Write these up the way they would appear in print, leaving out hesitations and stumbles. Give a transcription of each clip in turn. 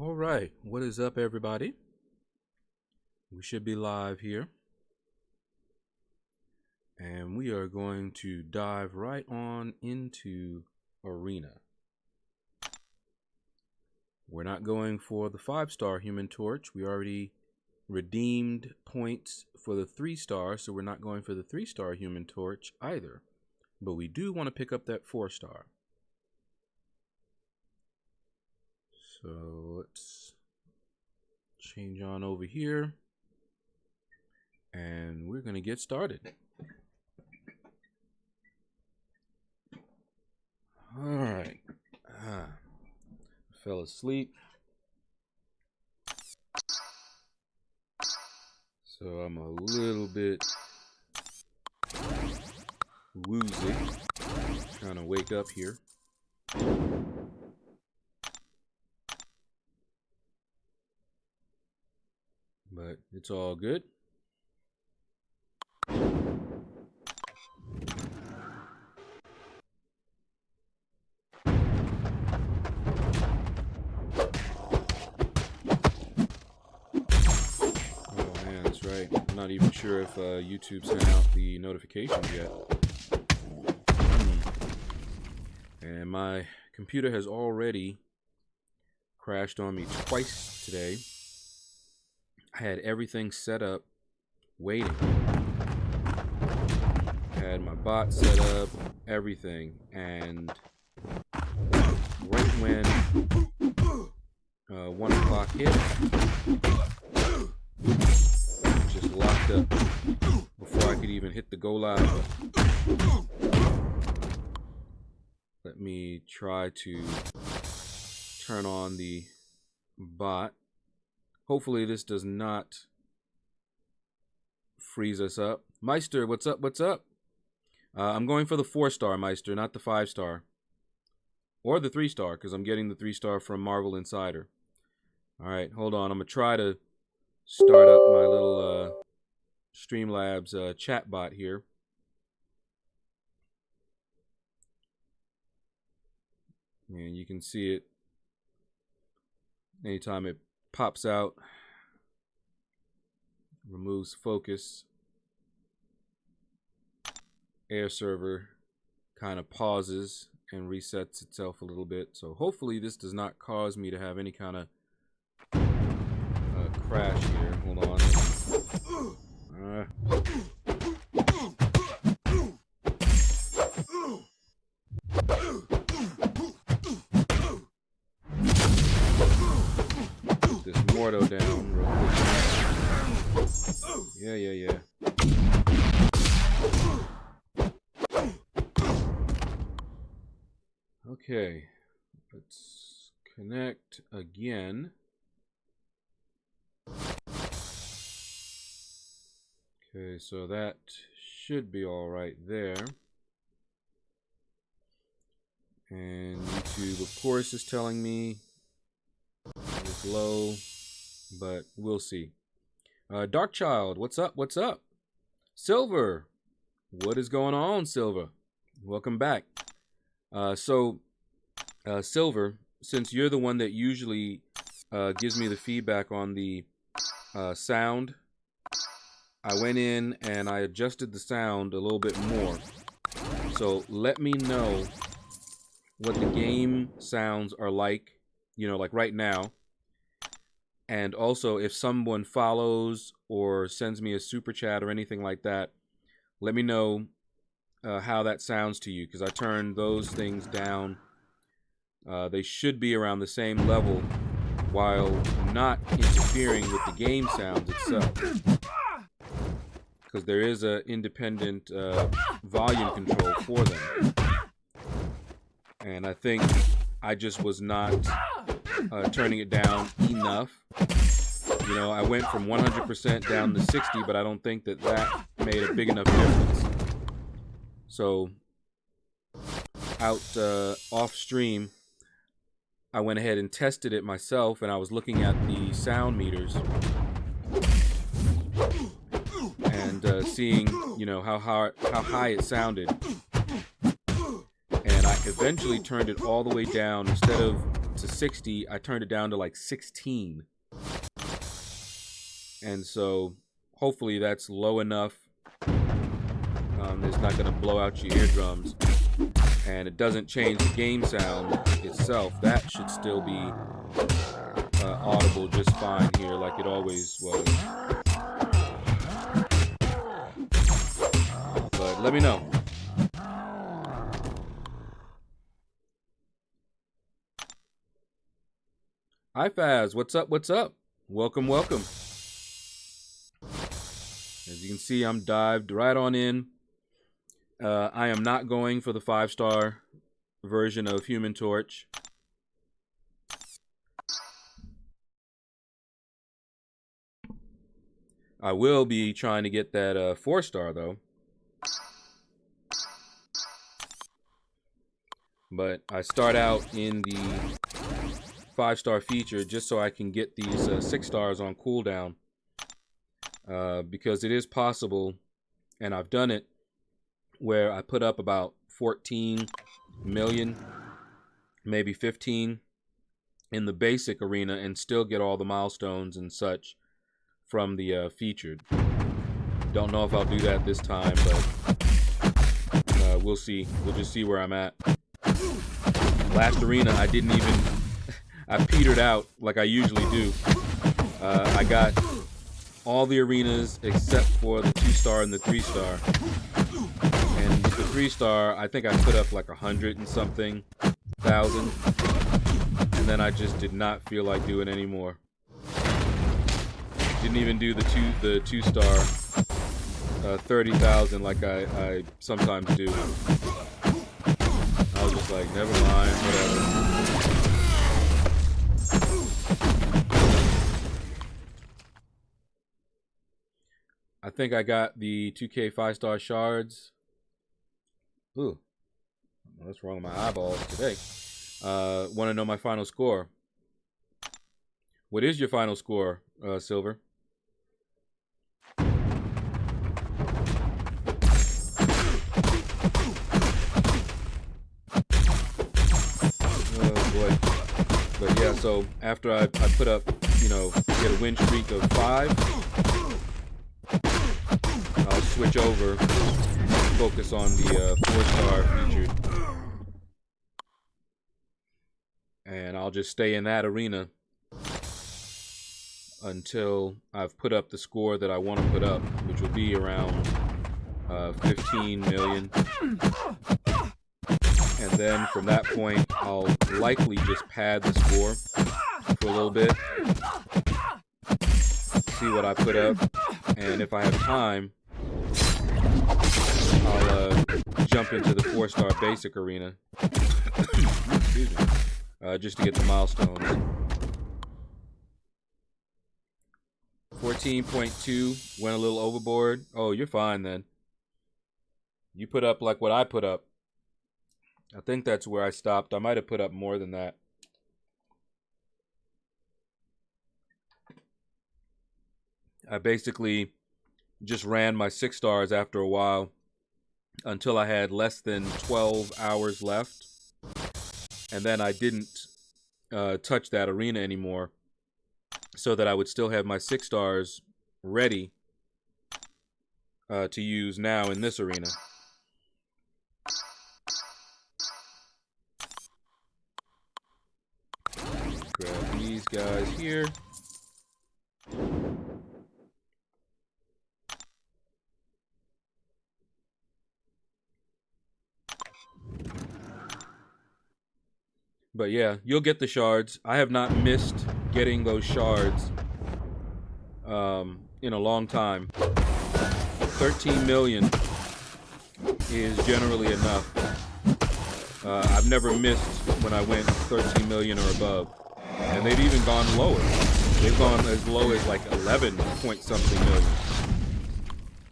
All right, what is up, everybody? We should be live here, and we are going to dive right on into Arena. We're not going for the 5-star Human Torch. We already redeemed points for the 3-star, so we're not going for the 3-star Human Torch either. But we do want to pick up that 4-star. So let's change on over here, and we're going to get started. All right. Fell asleep. So I'm a little bit woozy. Trying to wake up here. But it's all good. I'm not even sure if YouTube sent out the notifications yet. And my computer has already crashed on me twice today. I had everything set up, waiting. I had my bot set up, everything. And right when 1 o'clock hit, just locked up before I could even hit the go live button. Let me try to turn on the bot. Hopefully this does not freeze us up. Meister, what's up? What's up? I'm going for the 4-star, Meister, not the 5-star. Or the 3-star, because I'm getting the 3-star from Marvel Insider. Alright, hold on. I'm going to try to start up my little Streamlabs chat bot here. And you can see it anytime it pops out, removes focus. Air server kind of pauses and resets itself a little bit. So hopefully this does not cause me to have any kind of crash here. Hold on. Put this Morto down real quick. Yeah. Okay, let's connect again. Okay, so that should be all right there. And YouTube, of course, is telling me it's low, but we'll see. Dark Child, what's up? What's up? Silver, what is going on, Silver? Welcome back. Silver, since you're the one that usually gives me the feedback on the sound, I went in and I adjusted the sound a little bit more. So let me know what the game sounds are like, like right now. And also if someone follows or sends me a super chat or anything like that, let me know how that sounds to you, because I turned those things down. They should be around the same level while not interfering with the game sounds itself. Because there is an independent volume control for them. And I think I just was not turning it down enough. I went from 100% down to 60, but I don't think that made a big enough difference. So, off stream, I went ahead and tested it myself, and I was looking at the sound meters. And seeing, how high it sounded. And I eventually turned it all the way down. Instead of to 60, I turned it down to like 16. And so hopefully that's low enough. It's not going to blow out your eardrums. And it doesn't change the game sound itself. That should still be audible just fine here, like it always was. But let me know. Hi Faz, what's up, what's up? Welcome, welcome. As you can see, I'm dived right on in. I am not going for the 5-star version of Human Torch. I will be trying to get that 4-star though. But I start out in the 5-star feature just so I can get these 6 stars on cooldown. Because it is possible, and I've done it, where I put up about 14 million, maybe 15 in the basic arena and still get all the milestones and such from the featured. Don't know if I'll do that this time, but we'll see. We'll just see where I'm at. Last arena, I didn't even... I petered out like I usually do. I got all the arenas except for the 2-star and the 3-star. And the 3-star, I think I put up like 100 and something thousand. And then I just did not feel like doing any more. Didn't even do the 2-star 30,000 like I sometimes do. I was just like, never mind, whatever. I think I got the 2K 5-star shards. Ooh, what's wrong with my eyeballs today? Want to know my final score? What is your final score, Silver? Oh boy. But yeah, so after I put up, you know, get a win streak of 5. I'll switch over, focus on the 4-star featured, and I'll just stay in that arena until I've put up the score that I want to put up, which will be around 15 million. And then from that point, I'll likely just pad the score for a little bit, see what I put up, and if I have time, I'll jump into the 4-star basic arena. Excuse me. Just to get the milestones. 14.2 went a little overboard. Oh, you're fine then. You put up like what I put up. I think that's where I stopped. I might have put up more than that. I basically just ran my 6 stars after a while until I had less than 12 hours left. And then I didn't touch that arena anymore so that I would still have my 6 stars ready to use now in this arena. Grab these guys here. But yeah, you'll get the shards. I have not missed getting those shards in a long time. 13 million is generally enough. I've never missed when I went 13 million or above. And they've even gone lower. They've gone as low as like 11 point something million.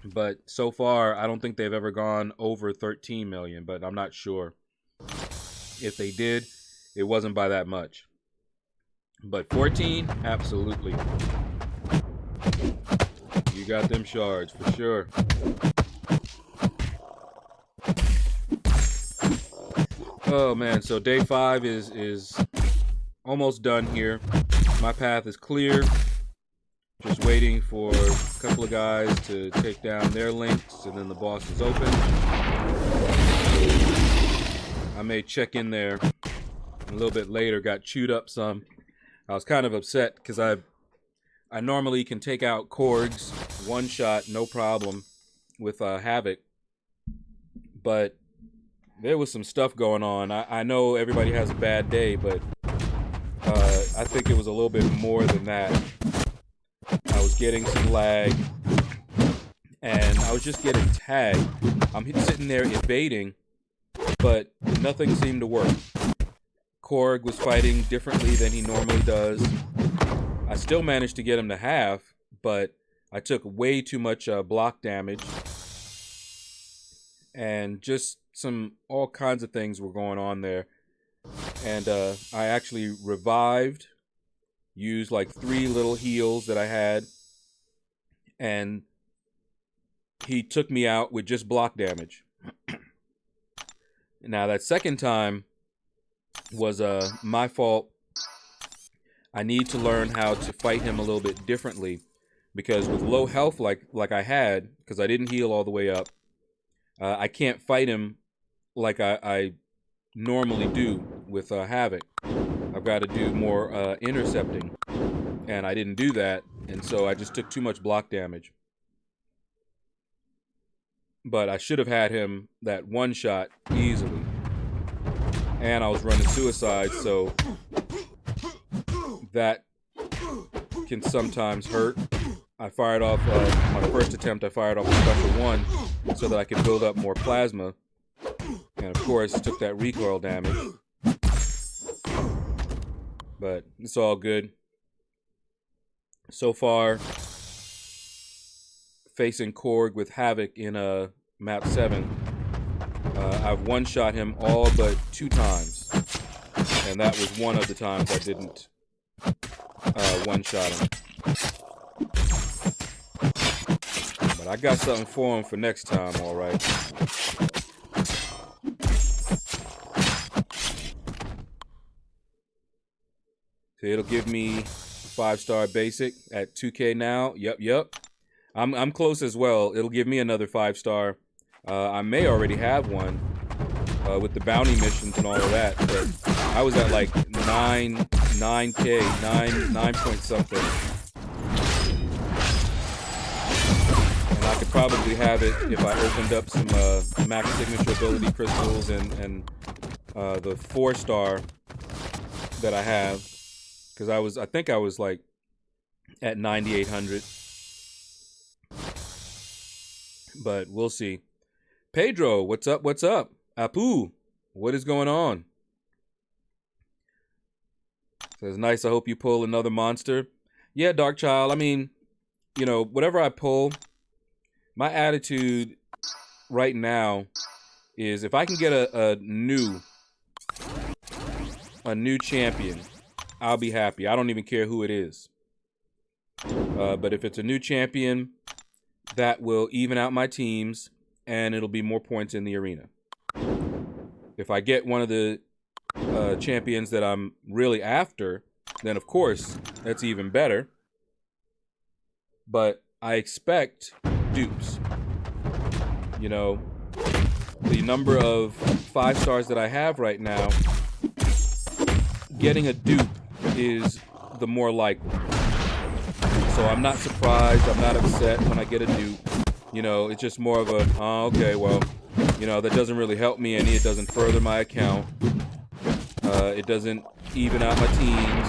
But so far, I don't think they've ever gone over 13 million, but I'm not sure. If they did, it wasn't by that much. But 14, absolutely. You got them shards for sure. Oh man, so day 5 is almost done here. My path is clear. Just waiting for a couple of guys to take down their links, and then the boss is open. I may check in there a little bit later. Got chewed up some. I was kind of upset because I normally can take out Korgs one shot, no problem, with Havoc. But there was some stuff going on. I know everybody has a bad day, but I think it was a little bit more than that. I was getting some lag, and I was just getting tagged. I'm sitting there evading, but nothing seemed to work. Korg was fighting differently than he normally does. I still managed to get him to half, but I took way too much block damage. And just all kinds of things were going on there. And I actually revived, used like 3 little heals that I had, and he took me out with just block damage. Now that second time was my fault. I need to learn how to fight him a little bit differently, because with low health like I had, because I didn't heal all the way up, I can't fight him like I normally do with Havoc. I've got to do more intercepting, and I didn't do that, and so I just took too much block damage. But I should have had him that one shot easily. And I was running suicide, so that can sometimes hurt. I fired off my first attempt. I fired off a special one so that I could build up more plasma, and of course took that recoil damage. But it's all good so far. Facing Korg with Havoc in map 7, I've one-shot him all but 2 times, and that was one of the times I didn't one-shot him. But I got something for him for next time, all right. So it'll give me 5-star basic at 2K now. Yep. I'm close as well. It'll give me another 5-star. I may already have one with the bounty missions and all of that, but I was at like 9K, 9 point something. And I could probably have it if I opened up some max signature ability crystals and the 4-star that I have, because I think I was like at 9,800. But we'll see. Pedro, what's up? Apu, what is going on? Says, nice, I hope you pull another monster. Yeah, Dark Child, I mean, you know, whatever I pull, my attitude right now is if I can get a new champion, I'll be happy. I don't even care who it is. But if it's a new champion, that will even out my teams, and it'll be more points in the arena. If I get one of the champions that I'm really after, then of course, that's even better. But I expect dupes. You know, the number of 5-stars that I have right now, getting a dupe is the more likely. So I'm not surprised, I'm not upset when I get a dupe. You know, it's just more of a, oh, okay, well, you know, that doesn't really help me any. It doesn't further my account. It doesn't even out my teams.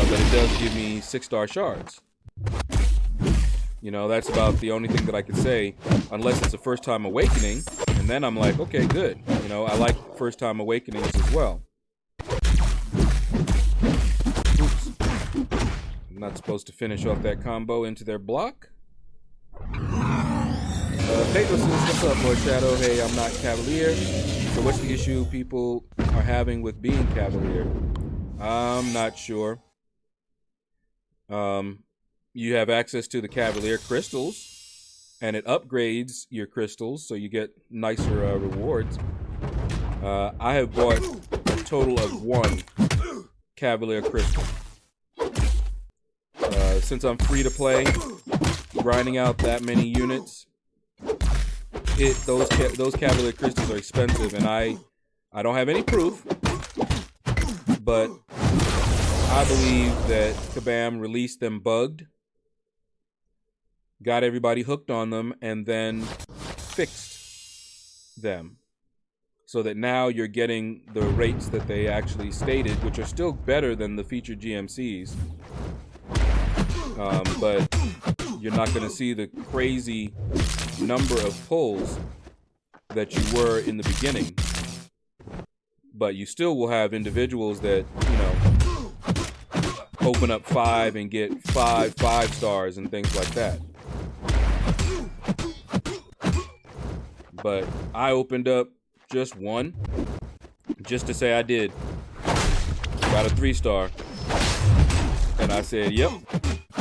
But it does give me 6-star shards. You know, that's about the only thing that I could say, unless it's a first-time awakening. And then I'm like, okay, good. You know, I like first-time awakenings as well. Oops. I'm not supposed to finish off that combo into their block. Pedro says, what's up, Lord Shadow? Hey, I'm not Cavalier. So what's the issue people are having with being Cavalier? I'm not sure. You have access to the Cavalier crystals, and it upgrades your crystals, so you get nicer rewards. I have bought a total of 1 Cavalier Crystal. Since I'm free to play, grinding out that many units, those Cavalier Crystals are expensive, and I don't have any proof, but I believe that Kabam released them bugged, got everybody hooked on them, and then fixed them. So that now you're getting the rates that they actually stated, which are still better than the featured GMCs. But you're not going to see the crazy number of pulls that you were in the beginning. But you still will have individuals that, open up 5 and get 5 stars and things like that. But I opened up just one, just to say I did. Got a 3-star. And I said, yep.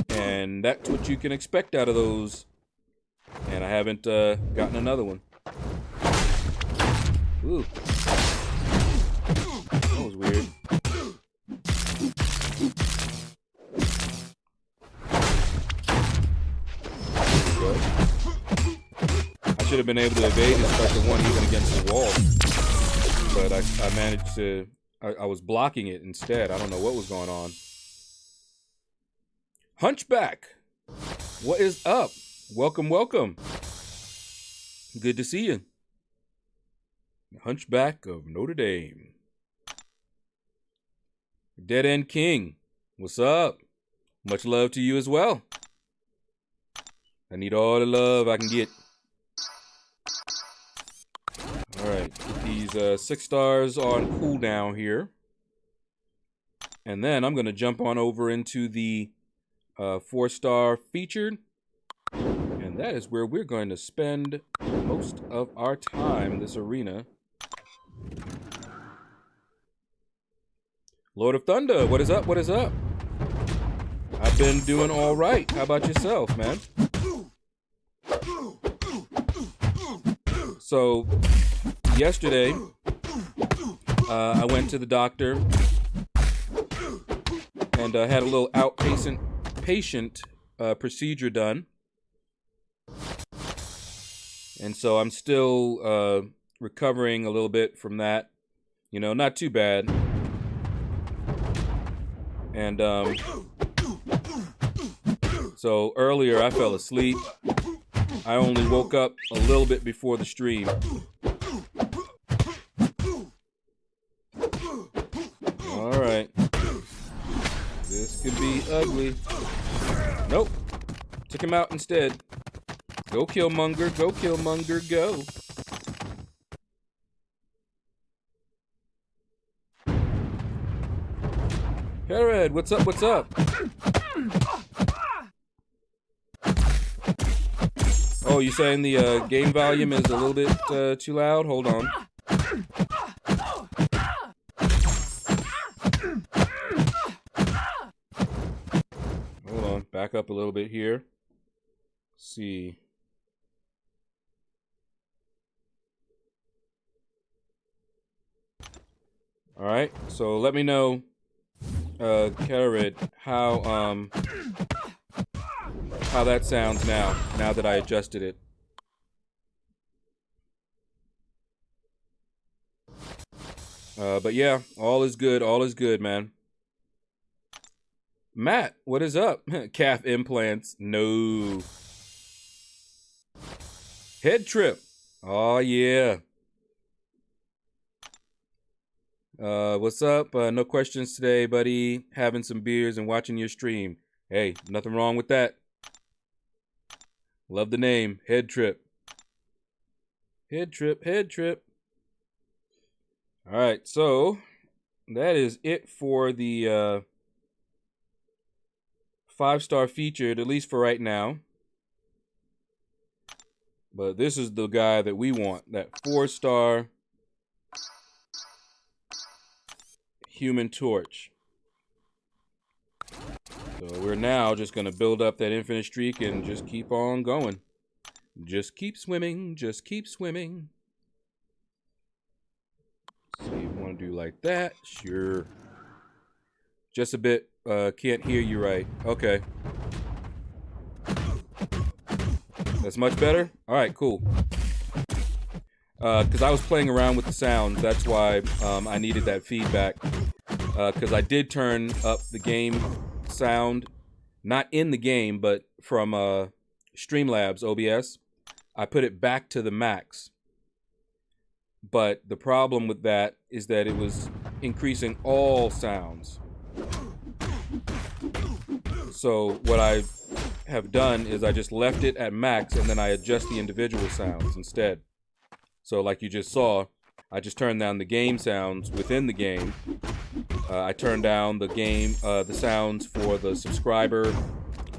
And that's what you can expect out of those. And I haven't gotten another one. Ooh. That was weird. I should have been able to evade his special one even against the wall. But I managed to... I was blocking it instead. I don't know what was going on. Hunchback! What is up? Welcome, welcome. Good to see you. Hunchback of Notre Dame. Dead End King. What's up? Much love to you as well. I need all the love I can get. Alright, get these 6 stars on cooldown here. And then I'm going to jump on over into the 4-star featured. And that is where we're going to spend most of our time, this arena. Lord of Thunder, what is up? What is up? I've been doing all right. How about yourself, man? So, yesterday, I went to the doctor and had a little outpatient procedure done. And so I'm still recovering a little bit from that. Not too bad. And so earlier I fell asleep. I only woke up a little bit before the stream. All right. This could be ugly. Nope. Took him out instead. Go Killmonger, go Killmonger, go. Herod, what's up, what's up? Oh, you saying the game volume is a little bit too loud? Hold on. Hold on, back up a little bit here. Let's see. All right, so let me know, Carrot, how that sounds now that I adjusted it. But yeah, all is good, man. Matt, what is up? Calf implants, no. Head trip, oh yeah. What's up? No questions today, buddy. Having some beers and watching your stream. Hey, nothing wrong with that. Love the name, Head Trip. Head Trip, Head Trip. All right, so that is it for the 5-star featured, at least for right now. But this is the guy that we want, that 4-star Human Torch. So we're now just going to build up that infinite streak and just keep on going. Just keep swimming, just keep swimming. See if you want to do like that, sure. Just a bit. Can't hear you right. Okay. That's much better? Alright, cool. Because I was playing around with the sounds. That's why I needed that feedback. Because I did turn up the game sound. Not in the game, but from Streamlabs OBS. I put it back to the max. But the problem with that is that it was increasing all sounds. So what I have done is I just left it at max and then I adjust the individual sounds instead. So like you just saw, I just turned down the game sounds within the game. I turned down the sounds for the subscriber,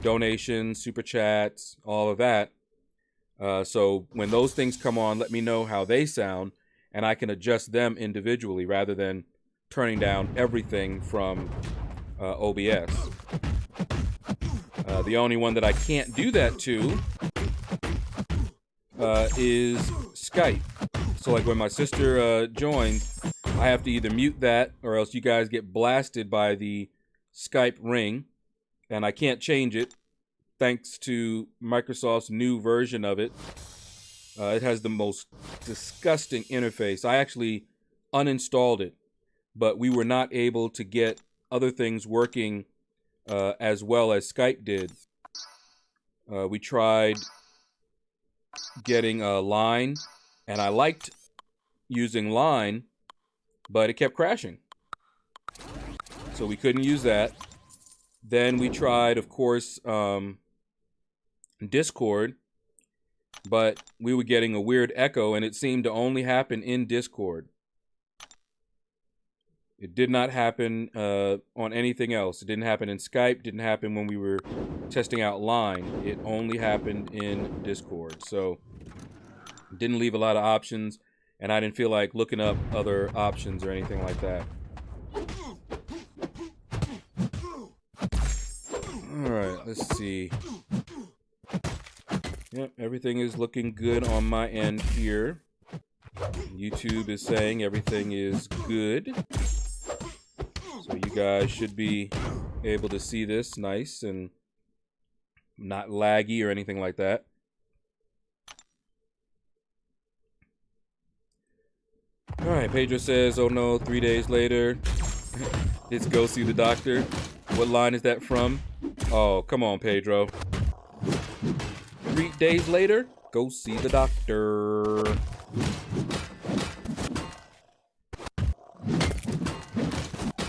donations, super chats, all of that. So when those things come on, let me know how they sound, and I can adjust them individually rather than turning down everything from OBS. The only one that I can't do that to is Skype. So like when my sister joins, I have to either mute that or else you guys get blasted by the Skype ring, and I can't change it thanks to Microsoft's new version of it. It has the most disgusting interface. I actually uninstalled it, but we were not able to get other things working as well as Skype did. We tried getting Line, and I liked using Line, but it kept crashing. So we couldn't use that. Then we tried, of course, Discord, but we were getting a weird echo, and it seemed to only happen in Discord. It did not happen on anything else. It didn't happen in Skype, didn't happen when we were testing out Line. It only happened in Discord. So it didn't leave a lot of options, and I didn't feel like looking up other options or anything like that. Alright, let's see. Yep, everything is looking good on my end here. YouTube is saying everything is good. So you guys should be able to see this nice and not laggy or anything like that. Alright, Pedro says, oh no, 3 days later, it's go see the doctor. What line is that from? Oh, come on, Pedro. 3 days later, go see the doctor.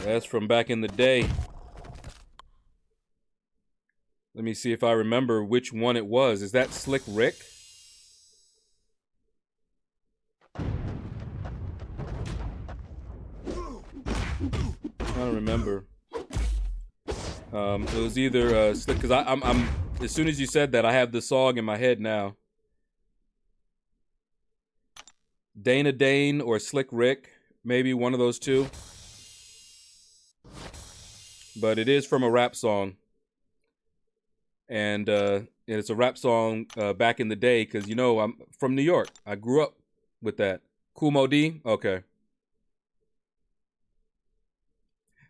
That's from back in the day. Let me see if I remember which one it was. Is that Slick Rick? I don't remember. It was either Slick, because I'm as soon as you said that, I have the song in my head now. Dana Dane or Slick Rick, maybe one of those two. But it is from a rap song. And it's a rap song back in the day, because, you know, I'm from New York. I grew up with that. Kool Moe Dee? Okay.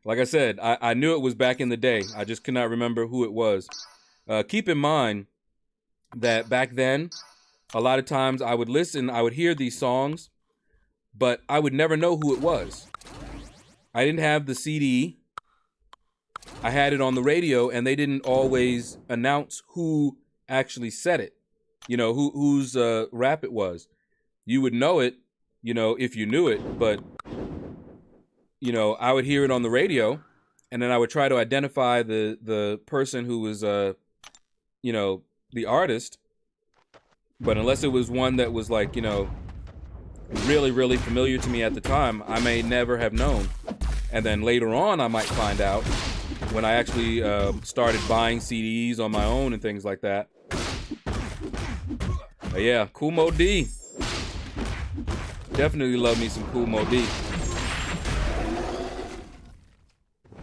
Like I said, I knew it was back in the day. I just could not remember who it was. Keep in mind that back then, a lot of times I would listen, I would hear these songs, but I would never know who it was. I didn't have the CD. I had it on the radio, and they didn't always announce who actually said it. You know, whose rap it was. You would know it, you know, if you knew it, but, you know, I would hear it on the radio, and then I would try to identify the person who was, you know, the artist. But unless it was one that was like, you know, really, really familiar to me at the time, I may never have known. And then later on, I might find out when I actually started buying CDs on my own and things like that. But yeah, Kool Moe Dee. Definitely love me some Kool Moe Dee.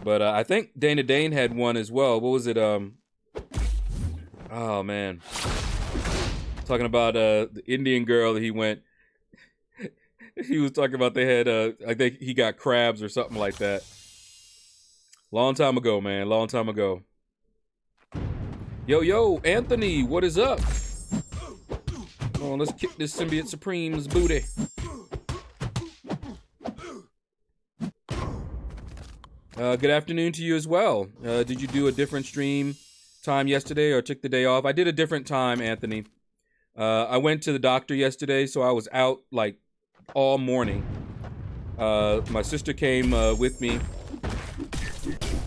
But I think Dana Dane had one as well. What was it? Oh man, talking about the Indian girl that he went. He was talking about they had I think he got crabs or something like that. Long time ago, man. Long time ago. Yo, Anthony, what is up? Come on, let's kick this Symbiote Supreme's booty. Good afternoon to you as well. Did you do a different stream time yesterday or took the day off? I did a different time, Anthony. I went to the doctor yesterday, so I was out like all morning. My sister came with me,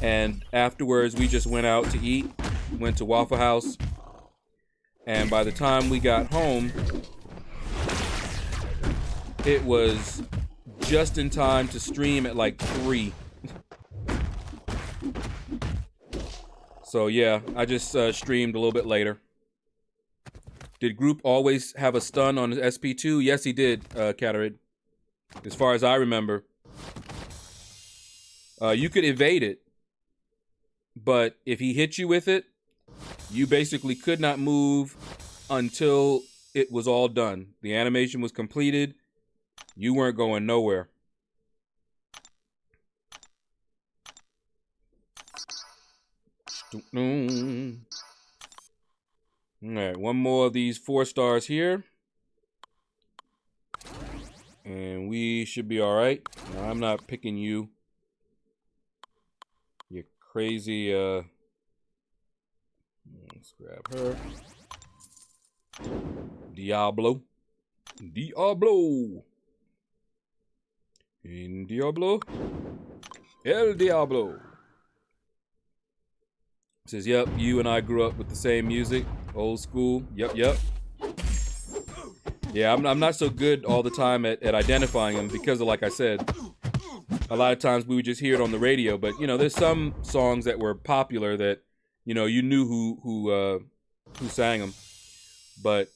and afterwards we just went out to eat. Went to Waffle House, and by the time we got home, it was just in time to stream at like 3. So yeah, I just streamed a little bit later. Did Group always have a stun on SP2? Yes, he did, Catarid. As far as I remember. You could evade it, but if he hit you with it, you basically could not move until it was all done. The animation was completed. You weren't going nowhere. All right, one more of these 4 stars here. And we should be all right. No, I'm not picking you. You crazy, let's grab her. Diablo. In Diablo. El Diablo. Says, yep, you and I grew up with the same music. Old school. Yep. Yeah, I'm not so good all the time at identifying them because of, like I said, a lot of times we would just hear it on the radio. But, you know, there's some songs that were popular that, you know, you knew who sang them. But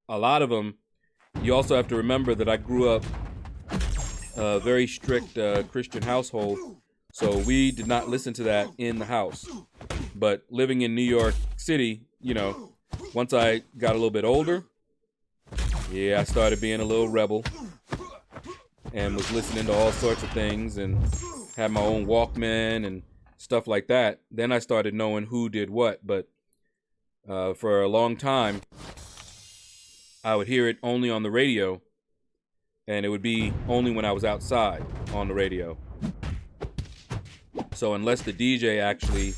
a lot of them, you also have to remember that I grew up a very strict Christian household. So we did not listen to that in the house. But living in New York City, you know, once I got a little bit older, yeah, I started being a little rebel and was listening to all sorts of things and had my own Walkman and stuff like that. Then I started knowing who did what. But for a long time, I would hear it only on the radio, and it would be only when I was outside on the radio. So unless the DJ actually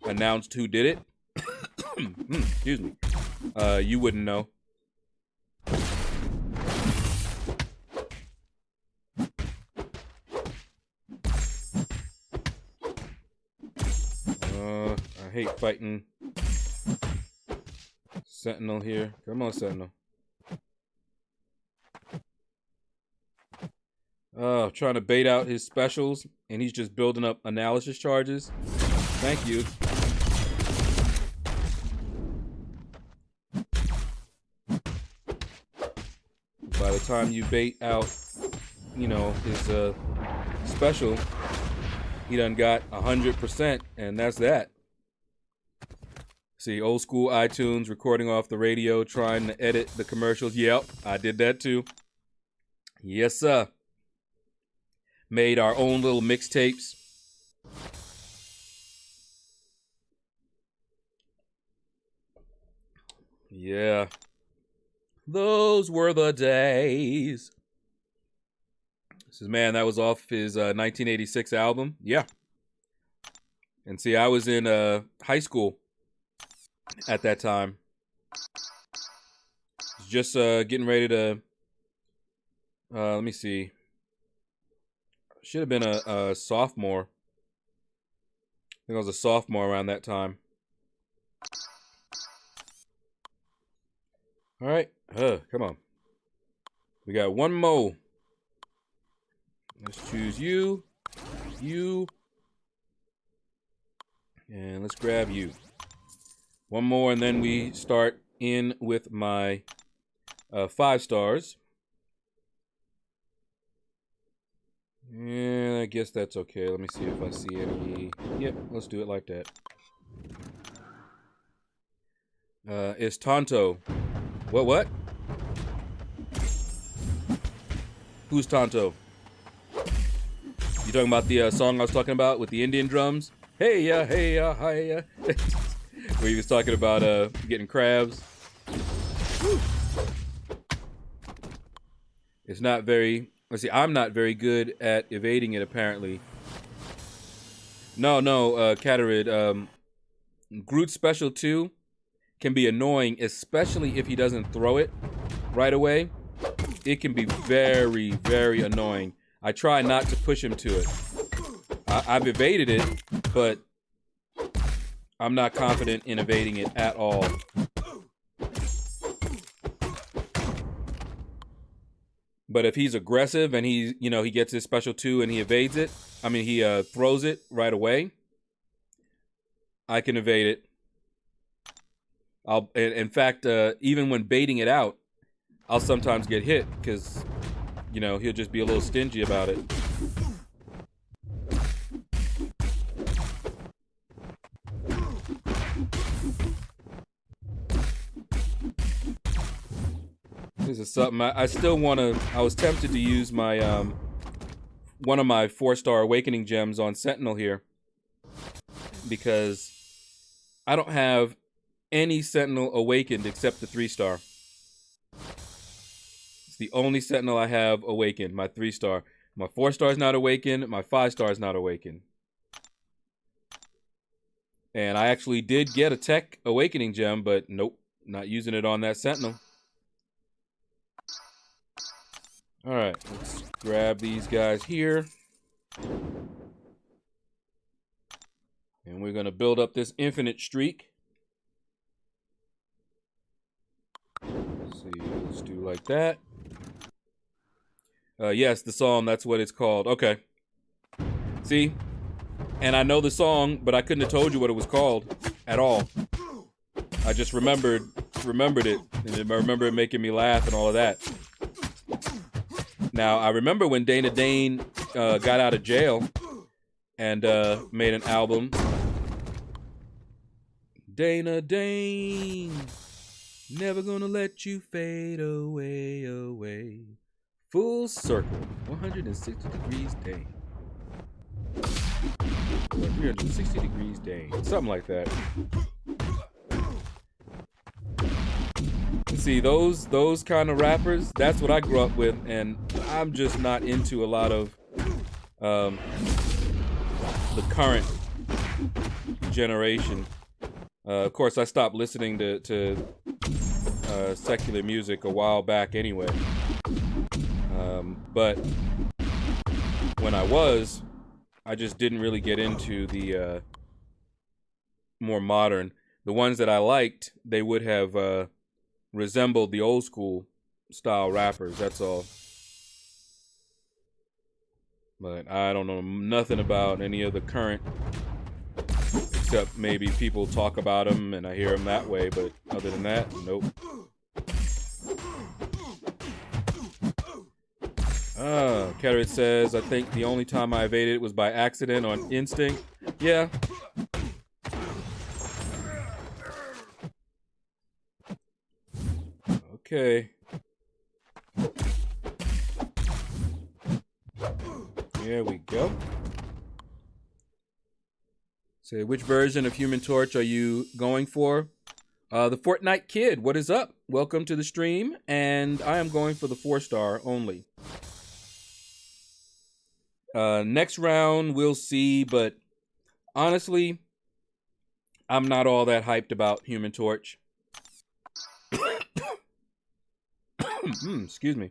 announced who did it, excuse me, you wouldn't know. I hate fighting Sentinel here. Come on, Sentinel. Oh, trying to bait out his specials, and he's just building up analysis charges. Thank you. By the time you bait out, you know, his special, he done got 100%, and that's that. See, old school iTunes, recording off the radio, trying to edit the commercials. Yep, I did that too. Yes, sir. Made our own little mixtapes. Yeah. Those were the days. Says, man, that was off his 1986 album. Yeah. And see, I was in high school at that time. Just getting ready to, let me see. Should have been a sophomore. I think I was a sophomore around that time. All right. Come on. We got one more. Let's choose you. You. And let's grab you. One more, and then we start in with my 5 stars. Yeah, I guess that's okay. Let me see if I see any. Yep, let's do it like that. It's Tonto. What? Who's Tonto? You talking about the song I was talking about with the Indian drums? Hey ya, hey ya, hi ya. Where he was talking about getting crabs. It's not very. Let's see. I'm not very good at evading it. Apparently. No, Catarid. Groot's special 2 can be annoying, especially if he doesn't throw it right away. It can be very, very annoying. I try not to push him to it. I've evaded it, but I'm not confident in evading it at all. But if he's aggressive and he gets his special 2 and he evades it, he throws it right away, I can evade it. In fact, even when baiting it out, I'll sometimes get hit because, he'll just be a little stingy about it. This is something I still want to. I was tempted to use my one of my 4-star awakening gems on Sentinel here because I don't have any Sentinel awakened except the 3-star. It's the only Sentinel I have awakened, my 3-star. My 4-star is not awakened. My 5-star is not awakened. And I actually did get a tech awakening gem, but nope, not using it on that Sentinel. All right, let's grab these guys here. And we're going to build up this infinite streak. Let's see, let's do like that. Yes, the song, that's what it's called. Okay. See? And I know the song, but I couldn't have told you what it was called at all. I just remembered it. And I remember it making me laugh and all of that. Now, I remember when Dana Dane got out of jail and made an album. Dana Dane, never gonna let you fade away, away. Full circle, 160 degrees Dane. 360 degrees Dane, something like that. See, those kind of rappers, that's what I grew up with, and I'm just not into a lot of the current generation. Of course, I stopped listening to secular music a while back anyway. But when I just didn't really get into the more modern. The ones that I liked, they would have resembled the old school style rappers, that's all. But I don't know nothing about any of the current, except maybe people talk about them and I hear them that way, but other than that, nope. Carrot says, I think the only time I evaded it was by accident on instinct. Yeah. Okay. There we go. Say, which version of Human Torch are you going for? The Fortnite Kid, what is up? Welcome to the stream, and I am going for the 4-star only. Next round, we'll see, but honestly, I'm not all that hyped about Human Torch. Excuse me.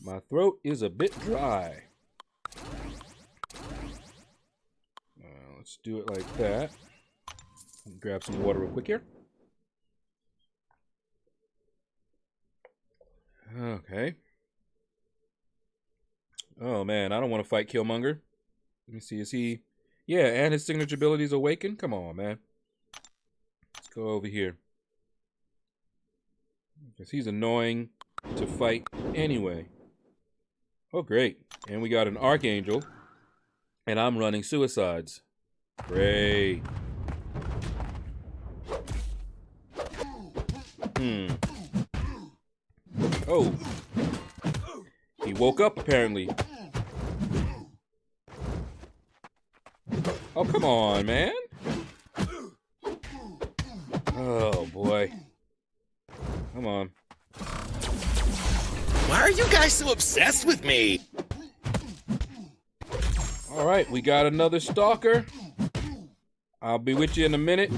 My throat is a bit dry. Let's do it like that. Grab some water real quick here. Okay. Oh man, I don't want to fight Killmonger. Let me see, is he... Yeah, and his signature ability is Awaken? Come on, man. Let's go over here. Because he's annoying to fight anyway. Oh, great. And we got an Archangel. And I'm running Suicides. Great. Oh. He woke up, apparently. Oh, come on, man. Oh, boy. Come on. Why are you guys so obsessed with me? All right, we got another stalker. I'll be with you in a minute.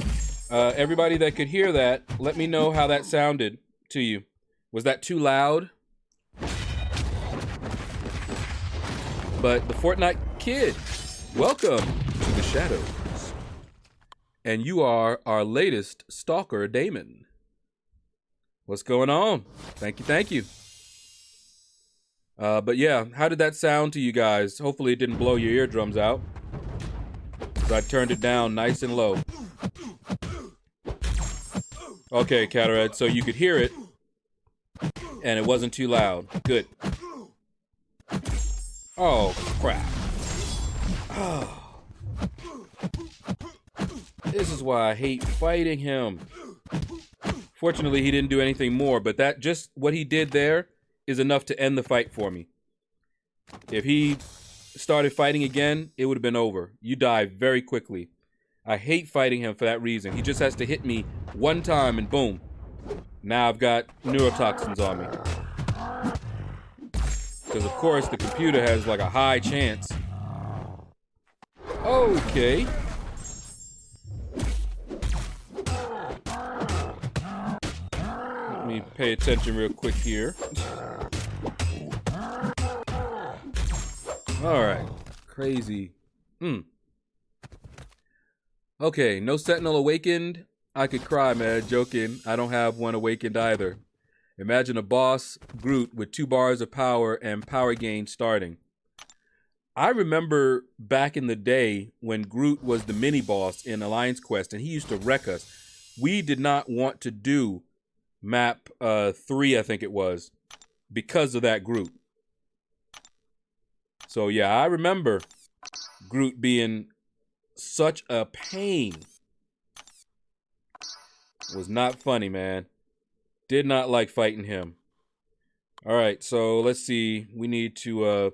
Everybody that could hear that, let me know how that sounded to you. Was that too loud? But the Fortnite Kid, welcome to the shadows. And you are our latest stalker, Damon. What's going on? Thank you, thank you. But yeah, how did that sound to you guys? Hopefully it didn't blow your eardrums out. 'Cause I turned it down nice and low. Okay, Cataract, so you could hear it, and it wasn't too loud. Good. Oh, crap. Oh. This is why I hate fighting him. Fortunately, he didn't do anything more, but that just what he did there is enough to end the fight for me. If he started fighting again, it would have been over. You die very quickly. I hate fighting him for that reason. He just has to hit me one time and boom. Now I've got neurotoxins on me. Because of course the computer has like a high chance. Okay. Let me pay attention real quick here. Alright. Crazy. Okay, no Sentinel awakened. I could cry, man. Joking. I don't have one awakened either. Imagine a boss, Groot, with 2 bars of power and power gain starting. I remember back in the day when Groot was the mini-boss in Alliance Quest, and he used to wreck us. We did not want to do map 3, I think it was, because of that Groot. So yeah, I remember Groot being such a pain. Was not funny, man. Did not like fighting him. Alright, so let's see. We need to let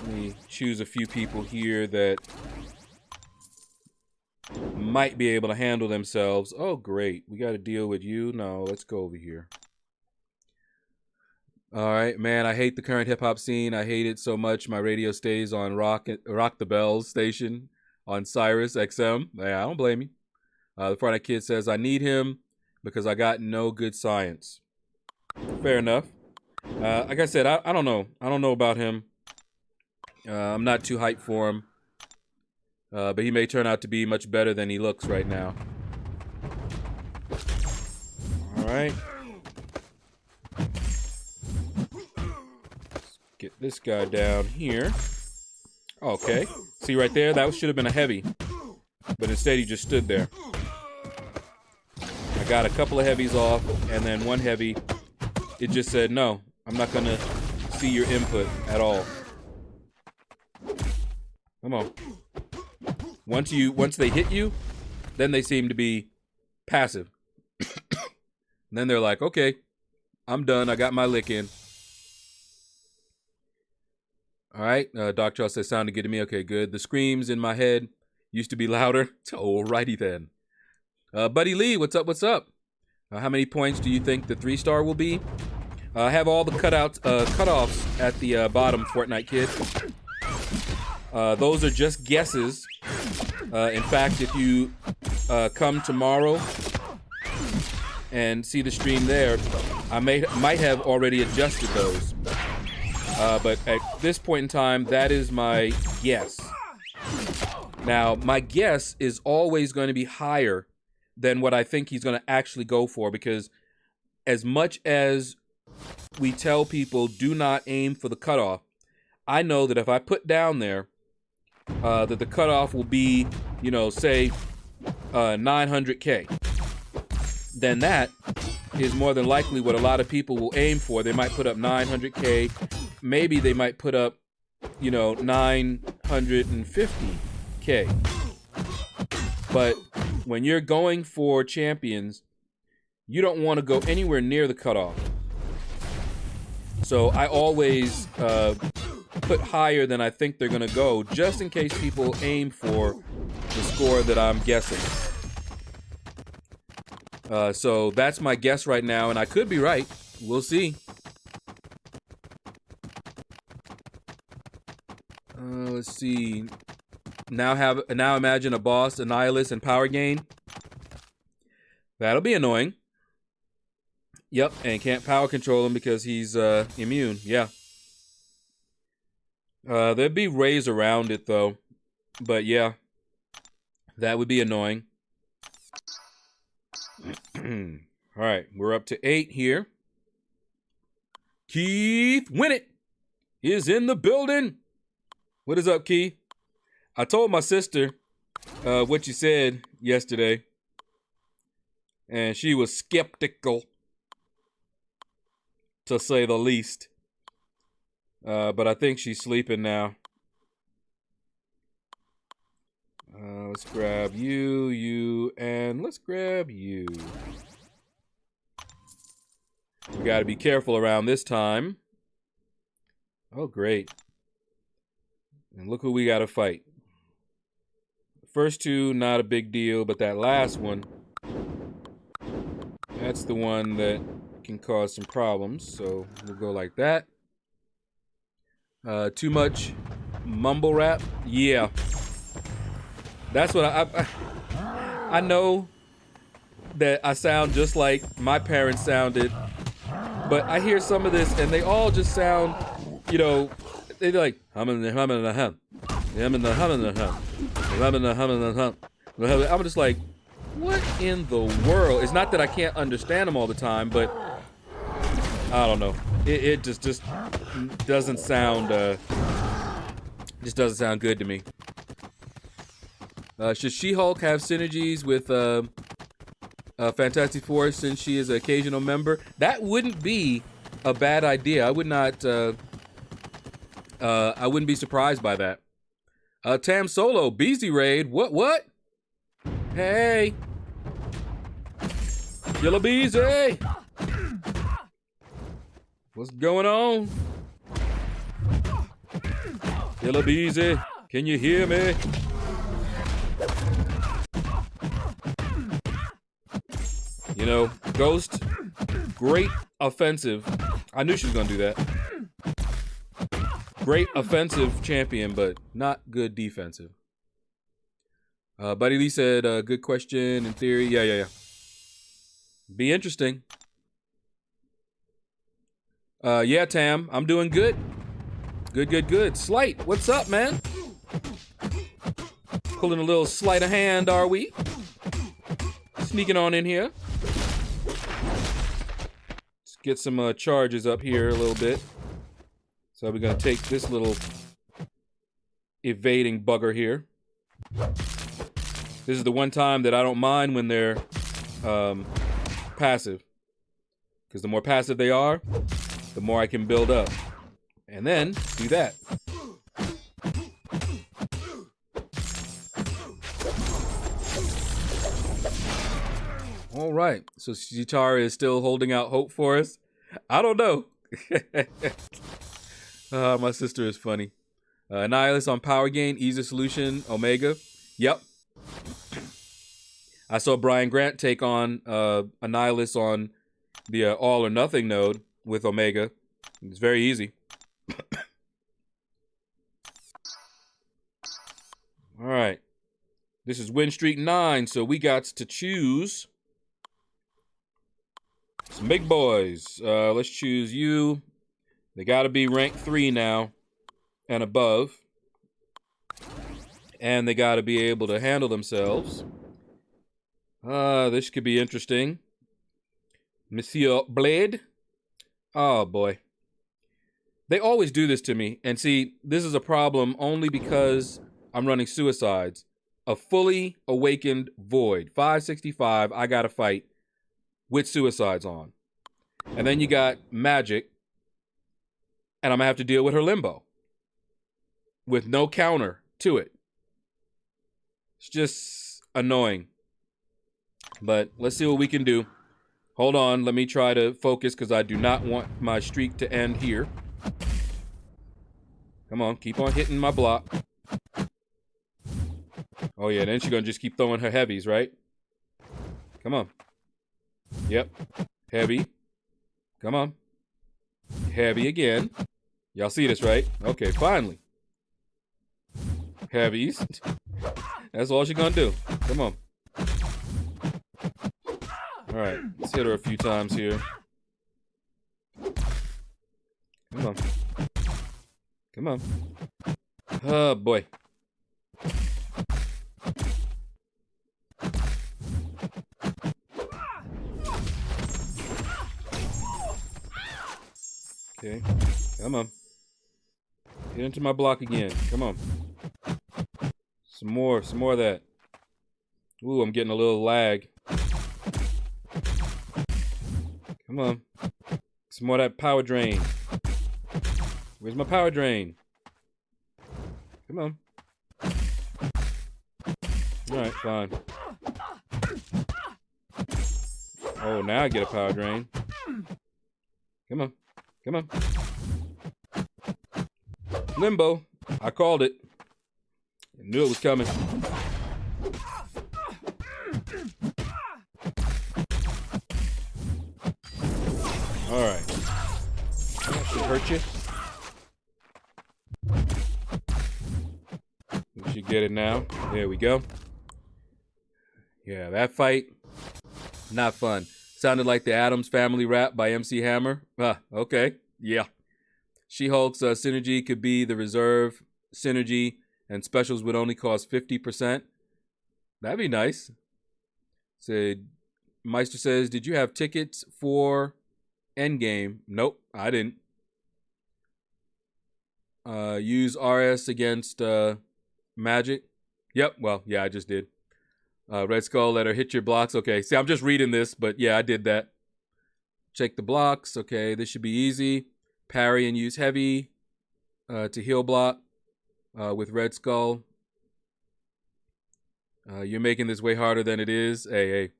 me choose a few people here that might be able to handle themselves. Oh, great. We got to deal with you. No, let's go over here. All right, man, I hate the current hip-hop scene. I hate it so much. My radio stays on Rock the Bells station on Sirius XM. Yeah, I don't blame you. The Fortnite Kid says, I need him because I got no good science. Fair enough. Like I said, I don't know. I don't know about him. I'm not too hyped for him. But he may turn out to be much better than he looks right now. All right. Get this guy down here. Okay. See right there? That should have been a heavy. But instead he just stood there. I got a couple of heavies off, and then one heavy. It just said, no, I'm not going to see your input at all. Come on. Once they hit you, then they seem to be passive. And then they're like, okay, I'm done. I got my lick in. All right, Doc Charles says, sounded good to me. Okay, good. The screams in my head used to be louder. Alrighty then. Buddy Lee, what's up, what's up? How many points do you think the 3-star will be? I have all the cutoffs at the bottom, Fortnite Kid. Those are just guesses. In fact, if you come tomorrow and see the stream there, I might have already adjusted those. But at this point in time, that is my guess. Now, my guess is always going to be higher than what I think he's going to actually go for, because as much as we tell people do not aim for the cutoff, I know that if I put down there that the cutoff will be, you know, say 900K, then that is more than likely what a lot of people will aim for. They might put up 900K. Maybe they might put up, you know, 950K. But when you're going for champions, you don't want to go anywhere near the cutoff. So I always put higher than I think they're going to go, just in case people aim for the score that I'm guessing. So that's my guess right now, and I could be right. We'll see. Let's see. Now imagine a boss, a nihilist, and power gain. That'll be annoying. Yep, and can't power control him because he's immune. Yeah. There'd be ways around it though, but yeah, that would be annoying. All right, we're up to 8 here. Keith Winnett is in the building. What is up, Keith? I told my sister what you said yesterday, and she was skeptical, to say the least. But I think she's sleeping now. Let's grab you, and let's grab you. We gotta be careful around this time. Oh, great. And look who we gotta fight. The first two, not a big deal, but that last one, that's the one that can cause some problems. So we'll go like that. Too much mumble rap? Yeah. That's what I know that I sound just like my parents sounded, but I hear some of this and they all just sound, you know, they're like I'm just like, what in the world? It's not that I can't understand them all the time, but I don't know. It just doesn't sound good to me. Should She-Hulk have synergies with Fantastic Four since she is an occasional member? That wouldn't be a bad idea. I would not. I wouldn't be surprised by that. Tam Solo, Beezy Raid. What? Hey, Killer Beezy. What's going on? Killer Beezy, can you hear me? You know, Ghost, great offensive. I knew she was gonna do that. Great offensive champion, but not good defensive. Buddy Lee said, good question in theory. Yeah. Be interesting. Yeah, Tam, I'm doing good. Good. Slight, what's up, man? Pulling a little sleight of hand, are we? Sneaking on in here. Let's get some charges up here a little bit. So we're gonna take this little evading bugger here. This is the one time that I don't mind when they're passive. Because the more passive they are, the more I can build up. And then do that. All right. So Chitara is still holding out hope for us. I don't know. My sister is funny. Nihilus on power gain, easy solution, Omega. Yep. I saw Brian Grant take on a Nihilus on the all or nothing node with Omega. It's very easy. All right. This is win streak 9, so we got to choose some big boys. Let's choose you. They got to be rank 3 now and above. And they got to be able to handle themselves. This could be interesting. Monsieur Blade. Oh, boy. They always do this to me. And see, this is a problem only because I'm running Suicides. A fully awakened Void. 565, I got to fight with Suicides on. And then you got Magic. And I'm going to have to deal with her Limbo. With no counter to it. It's just annoying. But let's see what we can do. Hold on, let me try to focus because I do not want my streak to end here. Come on, keep on hitting my block. Oh yeah, then she's gonna just keep throwing her heavies, right? Come on. Yep. Heavy. Come on. Heavy again. Y'all see this, right? Okay, finally. Heavies. That's all she's gonna do. Come on. Alright, let's hit her a few times here. Come on. Come on. Oh, boy. Okay. Come on. Get into my block again. Come on. Some more of that. Ooh, I'm getting a little lag. Come on. Some more of that power drain. Where's my power drain? Come on. Alright, fine. Oh, now I get a power drain. Come on. Come on. Limbo. I called it. I knew it was coming. Alright. That should hurt you. We should get it now. There we go. Yeah, that fight, not fun. Sounded like the Addams Family rap by MC Hammer. Okay. Yeah. She-Hulk's synergy could be the reserve synergy, and specials would only cost 50%. That'd be nice. Meister says, did you have tickets for Endgame? Nope, I didn't. Use RS against Magic. Yep, well, yeah, I just did. Red Skull, let her hit your blocks. Okay, see, I'm just reading this, but yeah, I did that. Check the blocks. Okay, this should be easy. Parry and use heavy to heal block with Red Skull. You're making this way harder than it is. Hey,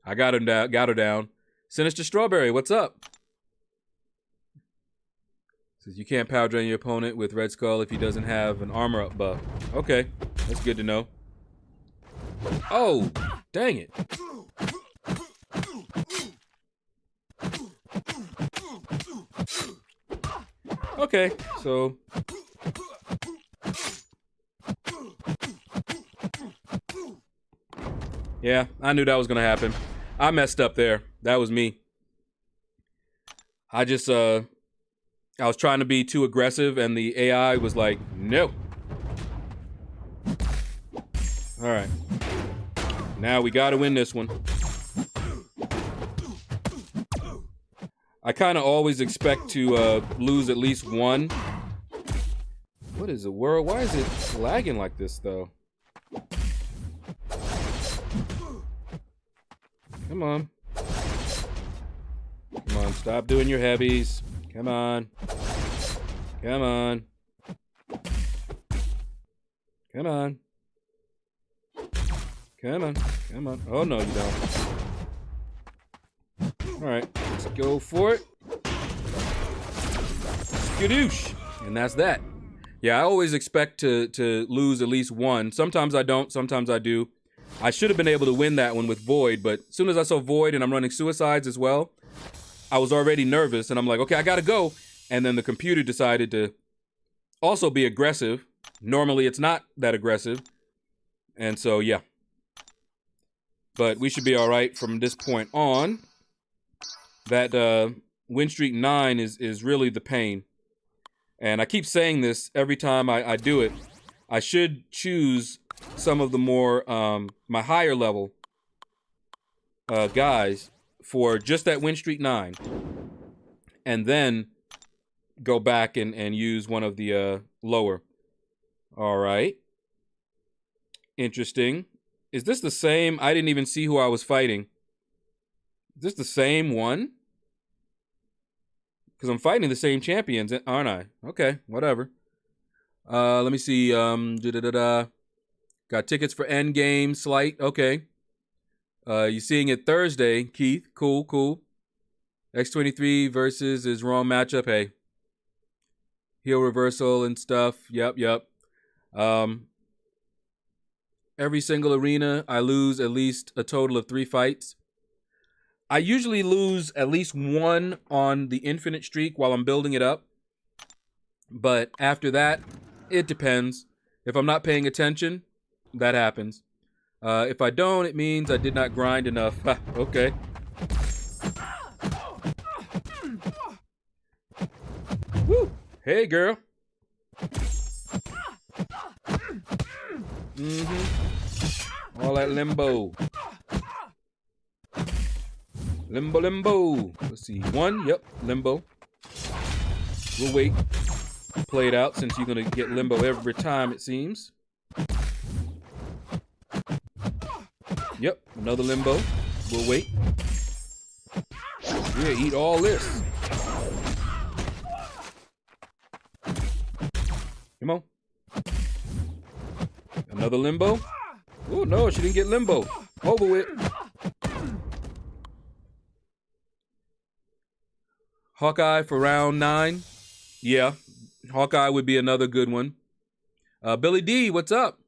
I got her down. Sinister Strawberry, what's up? Says you can't power drain your opponent with Red Skull if he doesn't have an armor up buff. Okay, that's good to know. Oh, dang it. Okay, so yeah, I knew that was gonna happen. I messed up there. That was me. I was trying to be too aggressive and the AI was like, no. All right. Now we gotta win this one. I kind of always expect to lose at least one. What is the world? Why is it lagging like this, though? Come on. Come on, stop doing your heavies. Come on. Come on. Come on. Come on. Come on. Oh, no, you don't. All right, let's go for it. Skadoosh. And that's that. Yeah, I always expect to lose at least one. Sometimes I don't, sometimes I do. I should have been able to win that one with Void, but as soon as I saw Void and I'm running Suicides as well, I was already nervous, and I'm like, okay, I gotta go. And then the computer decided to also be aggressive. Normally, it's not that aggressive. And so, yeah. But we should be all right from this point on. That win streak 9 is really the pain. And I keep saying this every time I do it. I should choose some of the more, my higher level guys for just that win streak 9. And then go back and use one of the lower. All right. Interesting. Is this the same? I didn't even see who I was fighting. Is this the same one? Because I'm fighting the same champions, aren't I? Okay, whatever. Let me see. Got tickets for Endgame, Slight. Okay. You seeing it Thursday, Keith. Cool. X23 versus his wrong matchup. Hey. heel reversal and stuff. Yep. Every single arena, I lose at least a total of 3 fights. I usually lose at least 1 on the infinite streak while I'm building it up. But after that, it depends. If I'm not paying attention, that happens. If I don't, it means I did not grind enough. Okay. Woo! Hey, girl. All that limbo. Limbo. Let's see. 1. Yep. Limbo. We'll wait. Play it out since you're going to get limbo every time, it seems. Yep. Another limbo. We'll wait. Yeah, eat all this. Come on. Another limbo. Oh, no, she didn't get limbo. Over with. Hawkeye for round 9. Yeah, Hawkeye would be another good one. Billy D, what's up?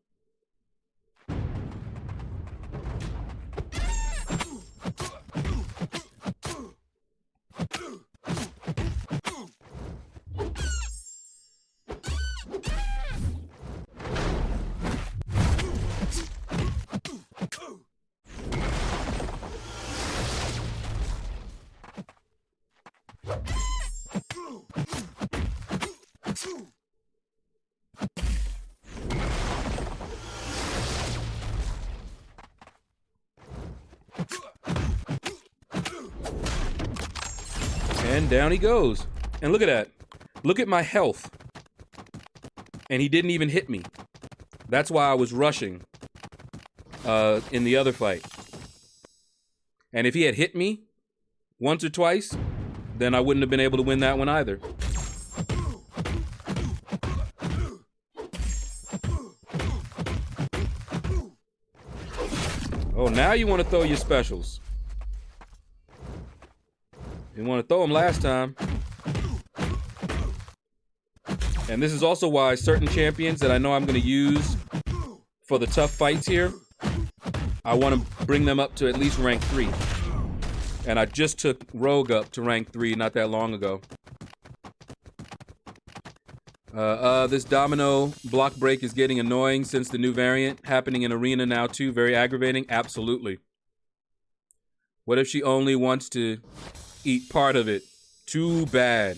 And down he goes. And look at that. Look at my health. And he didn't even hit me. That's why I was rushing in the other fight. And if he had hit me once or twice, then I wouldn't have been able to win that one either. Oh, now you want to throw your specials. You want to throw them last time. And this is also why certain champions that I know I'm going to use for the tough fights here, I want to bring them up to at least rank 3. And I just took Rogue up to rank 3 not that long ago. This domino block break is getting annoying since the new variant happening in Arena now too. Very aggravating. Absolutely. What if she only wants to eat part of it? Too bad.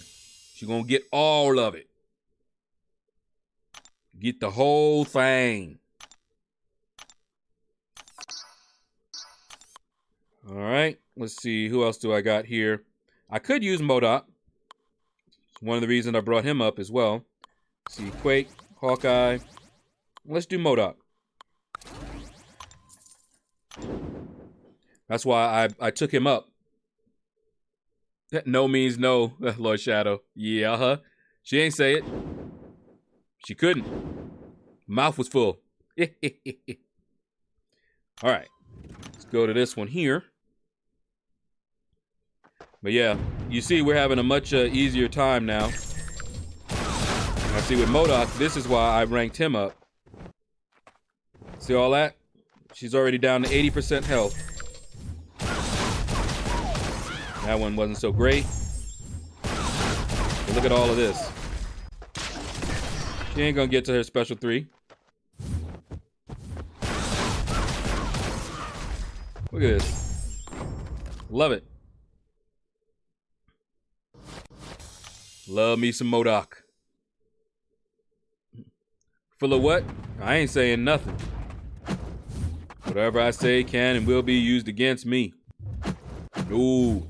She's gonna get all of it. Get the whole thing. All right. Let's see. Who else do I got here? I could use MODOK. It's one of the reasons I brought him up as well. Let's see. Quake, Hawkeye. Let's do MODOK. That's why I took him up. No means no, Lord Shadow. Yeah, She ain't say it. She couldn't. Mouth was full. All right. Let's go to this one here. But yeah, you see we're having a much easier time now. I see with MODOK, this is why I ranked him up. See all that? She's already down to 80% health. That one wasn't so great. But look at all of this. She ain't gonna get to her special 3. Look at this. Love it. Love me some MODOK. Full of what? I ain't saying nothing. Whatever I say can and will be used against me. No.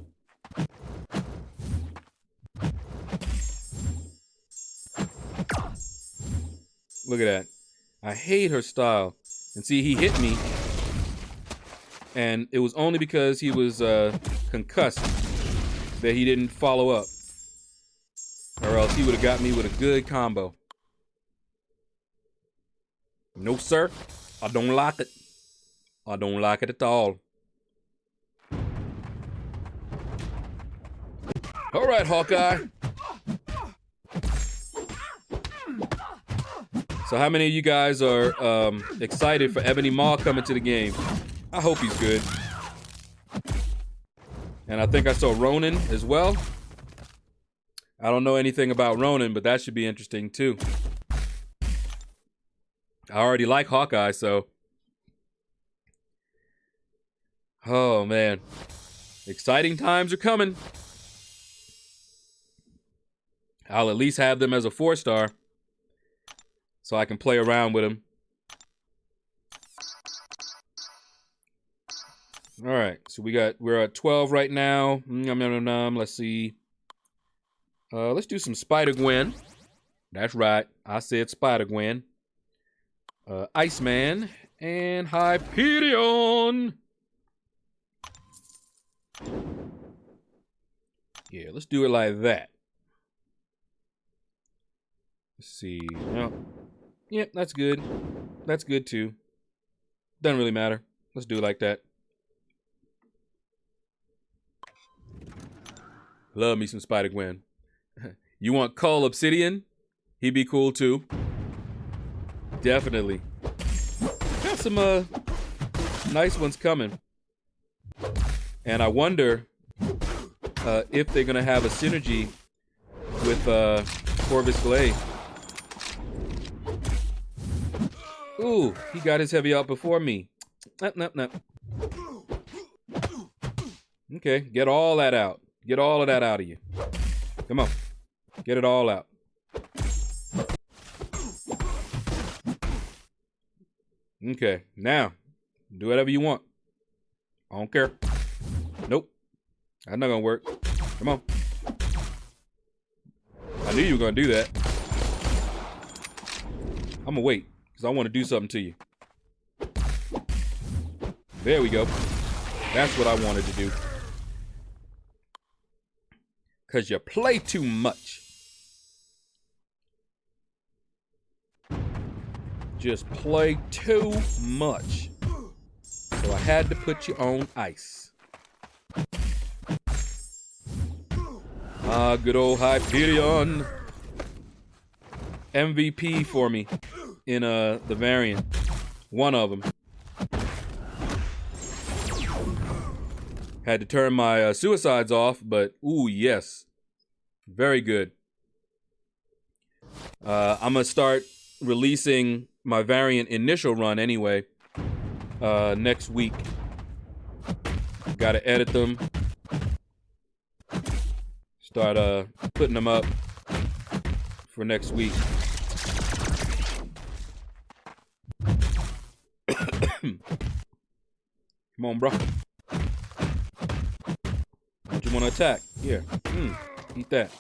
Look at that. I hate her style. And see, he hit me. And it was only because he was concussed that he didn't follow up. Or else he would have got me with a good combo. No, sir. I don't like it. I don't like it at all. All right, Hawkeye. So how many of you guys are excited for Ebony Maw coming to the game? I hope he's good. And I think I saw Ronin as well. I don't know anything about Ronin, but that should be interesting too. I already like Hawkeye, so. Oh man. Exciting times are coming. I'll at least have them as a 4-star. So I can play around with them. All right, so we're at 12 right now. Let's see. Let's do some Spider-Gwen. That's right, I said Spider-Gwen. Iceman and Hyperion. Yeah, let's do it like that. Let's see. No. Yep, that's good. That's good too. Doesn't really matter. Let's do it like that. Love me some Spider-Gwen. You want Cull Obsidian? He'd be cool too. Definitely. Got some nice ones coming. And I wonder if they're gonna have a synergy with Corvus Glaive. Ooh, he got his heavy out before me. Nope. Okay, get all that out. Get all of that out of you. Come on. Get it all out. Okay, now, do whatever you want. I don't care. Nope. That's not gonna work. Come on. I knew you were gonna do that. I'm gonna wait, because I want to do something to you. There we go. That's what I wanted to do. Because you play too much. Just play too much. So I had to put you on ice. Ah, good old Hyperion. MVP for me in the variant. One of them. Had to turn my suicides off, but ooh, yes. Very good. I'm going to start releasing my variant initial run anyway next week. Got to edit them. Start putting them up for next week. Come on, bro. Don't you want to attack? Here. Eat that.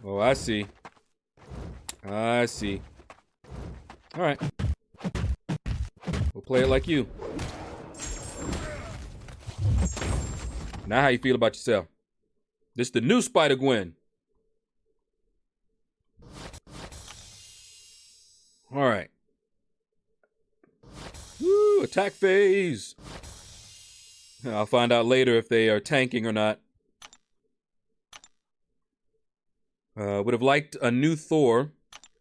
Oh, I see. I see. All right. We'll play it like you. Now how you feel about yourself? This is the new Spider-Gwen. All right. Woo, attack phase. I'll find out later if they are tanking or not. Would have liked a new Thor,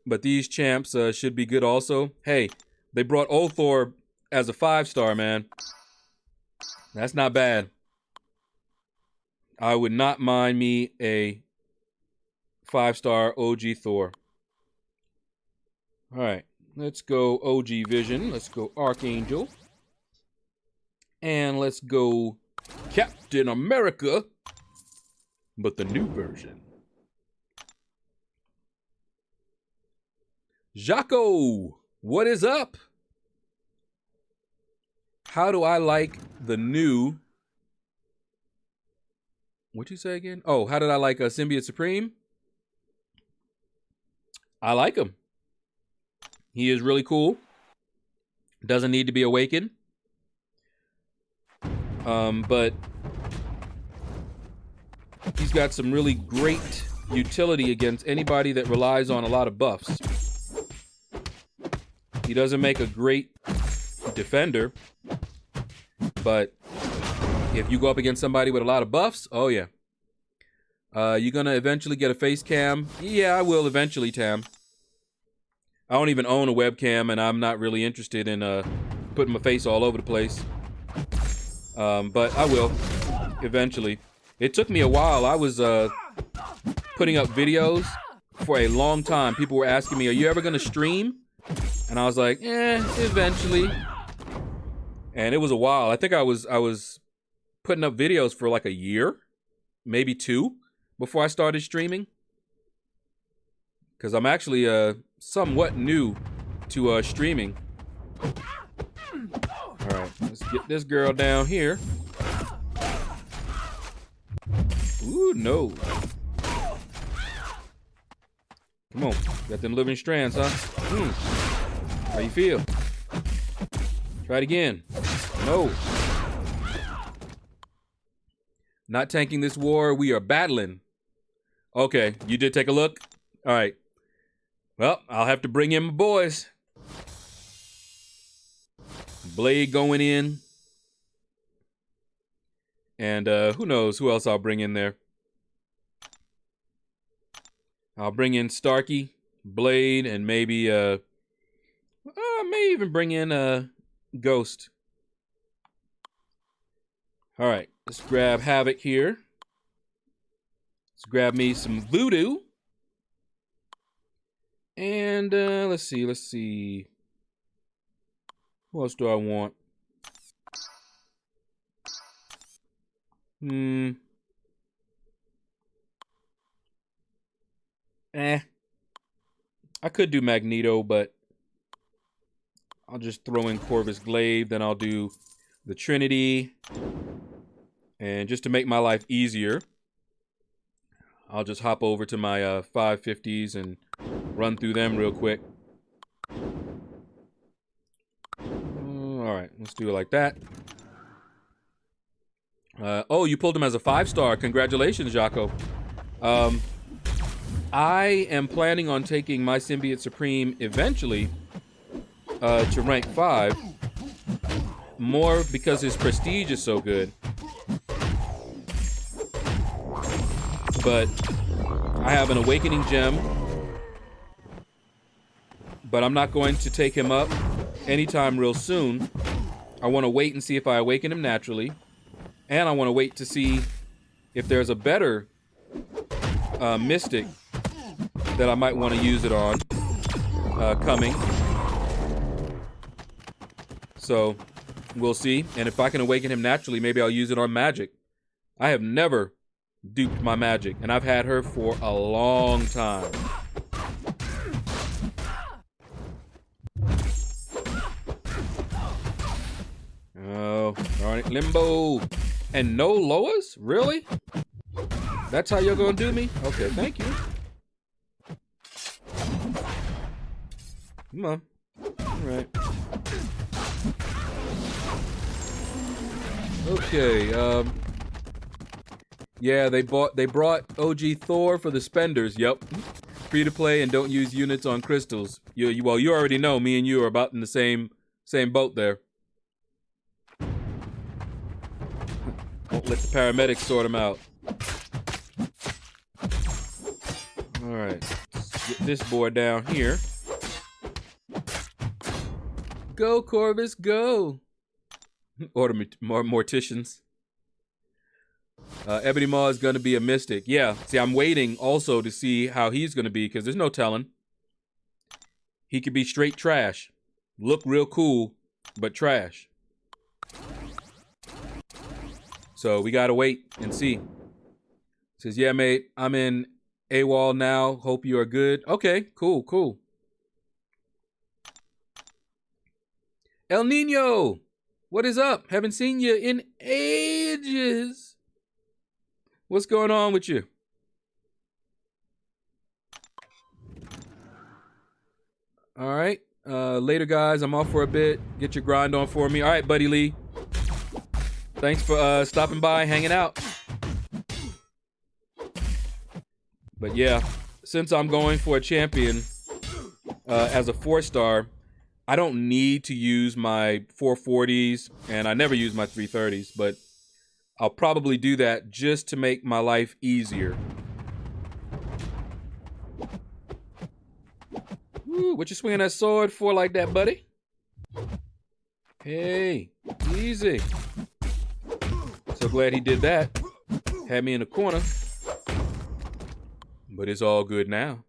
but these champs should be good also. Hey, they brought old Thor as a 5-star, man. That's not bad. I would not mind me a 5-star OG Thor. All right, let's go OG Vision. Let's go Archangel. And let's go Captain America, but the new version. Jaco, what is up? How do I like the new... What'd you say again? Oh, how did I like Symbiote Supreme? I like him. He is really cool. Doesn't need to be awakened. But he's got some really great utility against anybody that relies on a lot of buffs. He doesn't make a great defender, but if you go up against somebody with a lot of buffs, oh yeah. You're gonna eventually get a face cam. Yeah, I will eventually, Tam. I don't even own a webcam, and I'm not really interested in putting my face all over the place. But I will eventually. It took me a while. I was putting up videos for a long time. People were asking me, "Are you ever gonna stream?" And I was like, eventually. And it was a while. I think I was putting up videos for like a year, maybe 2, before I started streaming. Because I'm actually somewhat new to streaming. Alright, let's get this girl down here. Ooh, no. Come on, got them living strands, huh? How you feel? Try it again. No. Not tanking this war, we are battling. Okay, you did take a look? Alright. Well, I'll have to bring in my boys. Blade going in. And who knows who else I'll bring in there. I'll bring in Starkey, Blade, and maybe I may even bring in Ghost. Alright, let's grab Havoc here. Let's grab me some Voodoo. And let's see. What else do I want? I could do Magneto, but I'll just throw in Corvus Glaive, then I'll do the Trinity. And just to make my life easier, I'll just hop over to my 550s and run through them real quick. Alright, let's do it like that. Oh, you pulled him as a 5-star. Congratulations, Jaco. I am planning on taking my Symbiote Supreme eventually to rank 5. More because his prestige is so good. But I have an Awakening Gem. But I'm not going to take him up anytime real soon. I want to wait and see if I awaken him naturally. And I want to wait to see if there's a better Mystic that I might want to use it on coming. So we'll see. And if I can awaken him naturally, maybe I'll use it on Magic. I have never duped my Magic, and I've had her for a long time. Oh, all right, Limbo. And no Loas? Really? That's how you're gonna do me? Okay, thank you. Come on. All right. Okay, yeah, they brought OG Thor for the spenders. Yep. Free to play and don't use units on crystals. Well, you already know me and you are about in the same boat there. Won't let the paramedics sort them out. Alright. Let's get this boy down here. Go, Corvus, go! Order more morticians. Ebony Maw is going to be a Mystic. Yeah, see, I'm waiting also to see how he's going to be, because there's no telling. He could be straight trash. Look real cool, but trash. So we gotta wait and see. Says, yeah, mate, I'm in AWOL now. Hope you are good. Okay, cool. El Nino, what is up? Haven't seen you in ages. What's going on with you? All right. Later, guys. I'm off for a bit. Get your grind on for me. All right, Buddy Lee. Thanks for stopping by, hanging out. But yeah, since I'm going for a champion as a 4-star, I don't need to use my 440s, and I never use my 330s, but I'll probably do that just to make my life easier. Ooh, what you swinging that sword for like that, buddy? Hey, easy. So glad he did that. Had me in the corner. But it's all good now.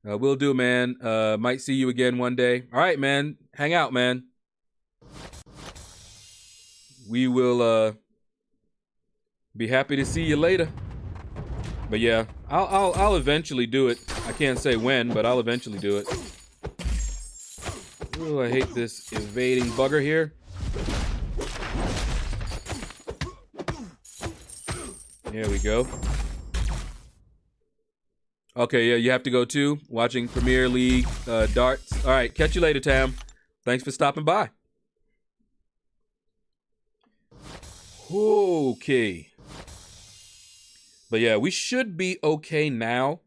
Will do, man. Might see you again one day. All right, man. Hang out, man. We will be happy to see you later. But yeah, I'll eventually do it. I can't say when, but I'll eventually do it. Ooh, I hate this evading bugger here. There we go. Okay, yeah, you have to go too. Watching Premier League darts. All right, catch you later, Tam. Thanks for stopping by. Okay. But yeah, we should be okay now.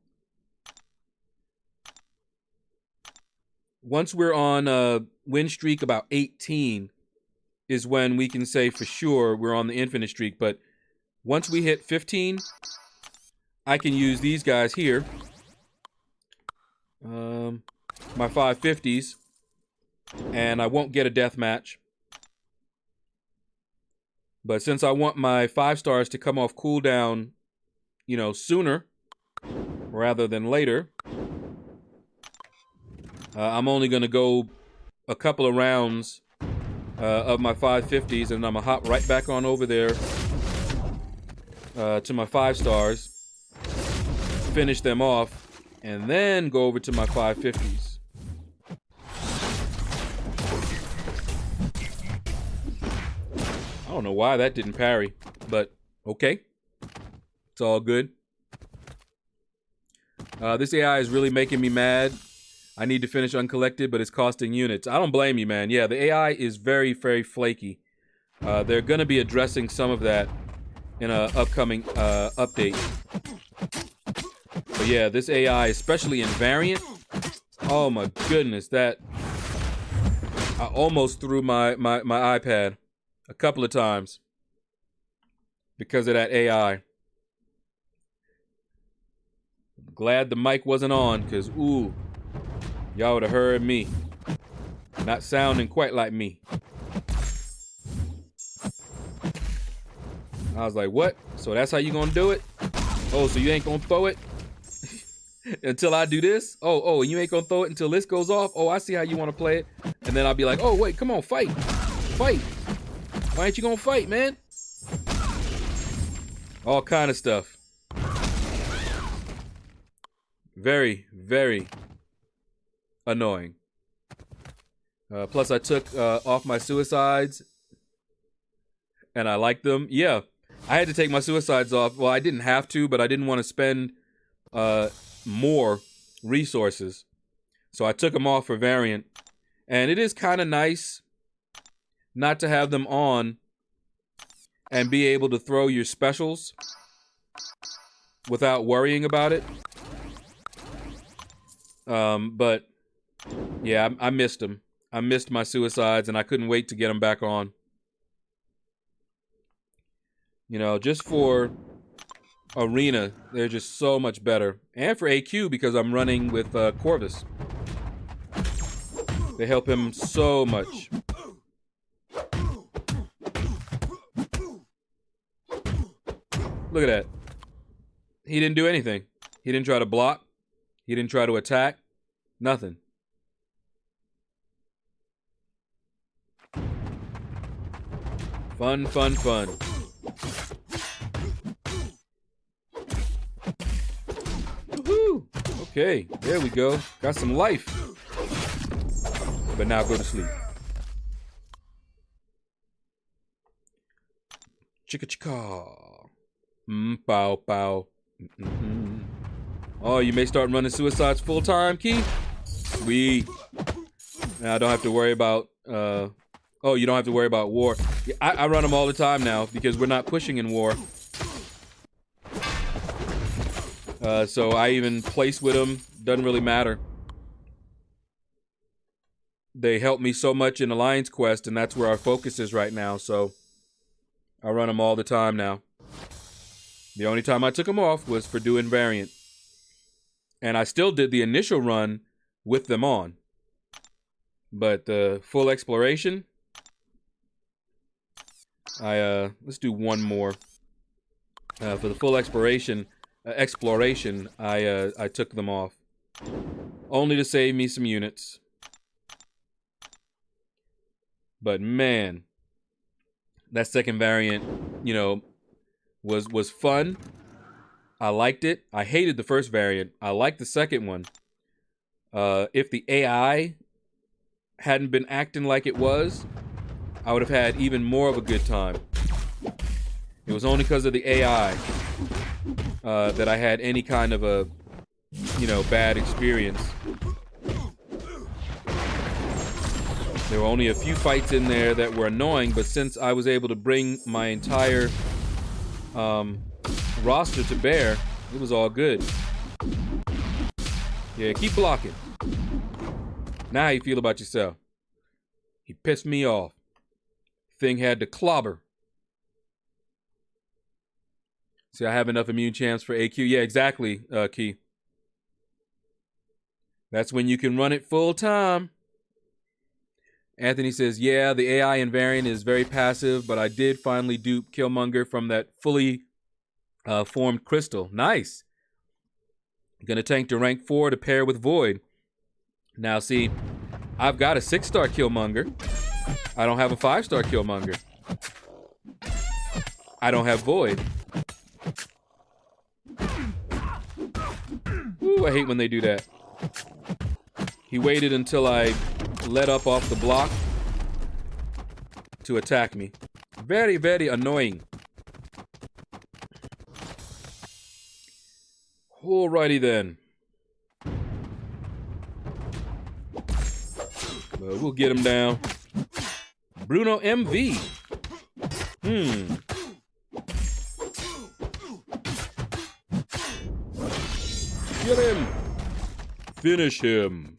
Once we're on a win streak about 18 is when we can say for sure we're on the infinite streak. But once we hit 15, I can use these guys here. My 550s. And I won't get a death match. But since I want my 5 stars to come off cooldown, you know, sooner rather than later, I'm only going to go a couple of rounds of my 550s, and I'm going to hop right back on over there to my 5 stars, finish them off, and then go over to my 550s. I don't know why that didn't parry, but okay. It's all good. This AI is really making me mad. I need to finish Uncollected, but it's costing units. I don't blame you, man. Yeah, the AI is very, very flaky. They're going to be addressing some of that in an upcoming update. But yeah, this AI, especially in Variant, oh my goodness, that... I almost threw my iPad a couple of times because of that AI. Glad the mic wasn't on, because, ooh, y'all would have heard me. Not sounding quite like me. I was like, what? So that's how you gonna do it? Oh, so you ain't gonna throw it until I do this? Oh, you ain't gonna throw it until this goes off? Oh, I see how you want to play it. And then I'll be like, oh, wait, come on, fight. Fight. Why ain't you gonna fight, man? All kind of stuff. Very, very annoying. Plus, I took off my suicides, and I like them. Yeah, I had to take my suicides off. Well, I didn't have to, but I didn't want to spend more resources. So I took them off for Variant. And it is kind of nice not to have them on and be able to throw your specials without worrying about it. But yeah, I missed them. I missed my suicides, and I couldn't wait to get them back on. You know, just for Arena, they're just so much better. And for AQ, because I'm running with Corvus. They help him so much. Look at that. He didn't do anything. He didn't try to block. He didn't try to attack. Nothing. Fun, fun, fun. Woohoo! Okay, there we go. Got some life. But now go to sleep. Chicka chicka. Pow pow. Oh, you may start running suicides full time, Key? Sweet. Now I don't have to worry about oh, you don't have to worry about war. Yeah, I run them all the time now because we're not pushing in war. So I even place with them. Doesn't really matter. They help me so much in Alliance Quest, and that's where our focus is right now, so I run them all the time now. The only time I took them off was for doing Variant. And I still did the initial run with them on. But the full exploration, let's do one more. For the full exploration, I took them off, only to save me some units. But man, that second variant, you know, was fun. I liked it. I hated the first variant. I liked the second one. If the AI hadn't been acting like it was, I would have had even more of a good time. It was only because of the AI that I had any kind of a, bad experience. There were only a few fights in there that were annoying, but since I was able to bring my entire roster to bear, it was all good. Yeah, keep blocking. Now how you feel about yourself? He pissed me off. Thing had to clobber. See, I have enough immune champs for AQ. Yeah, exactly, Key. That's when you can run it full time. Anthony says, yeah, the AI in variant is very passive, but I did finally dupe Killmonger from that fully formed crystal. Nice. Gonna tank to rank 4 to pair with Void. Now, see, I've got a 6-star Killmonger. I don't have a 5-star Killmonger. I don't have Void. Ooh, I hate when they do that. He waited until I let up off the block to attack me. Very, very annoying. Alrighty then. Well, we'll get him down. Bruno MV. Get him. Finish him.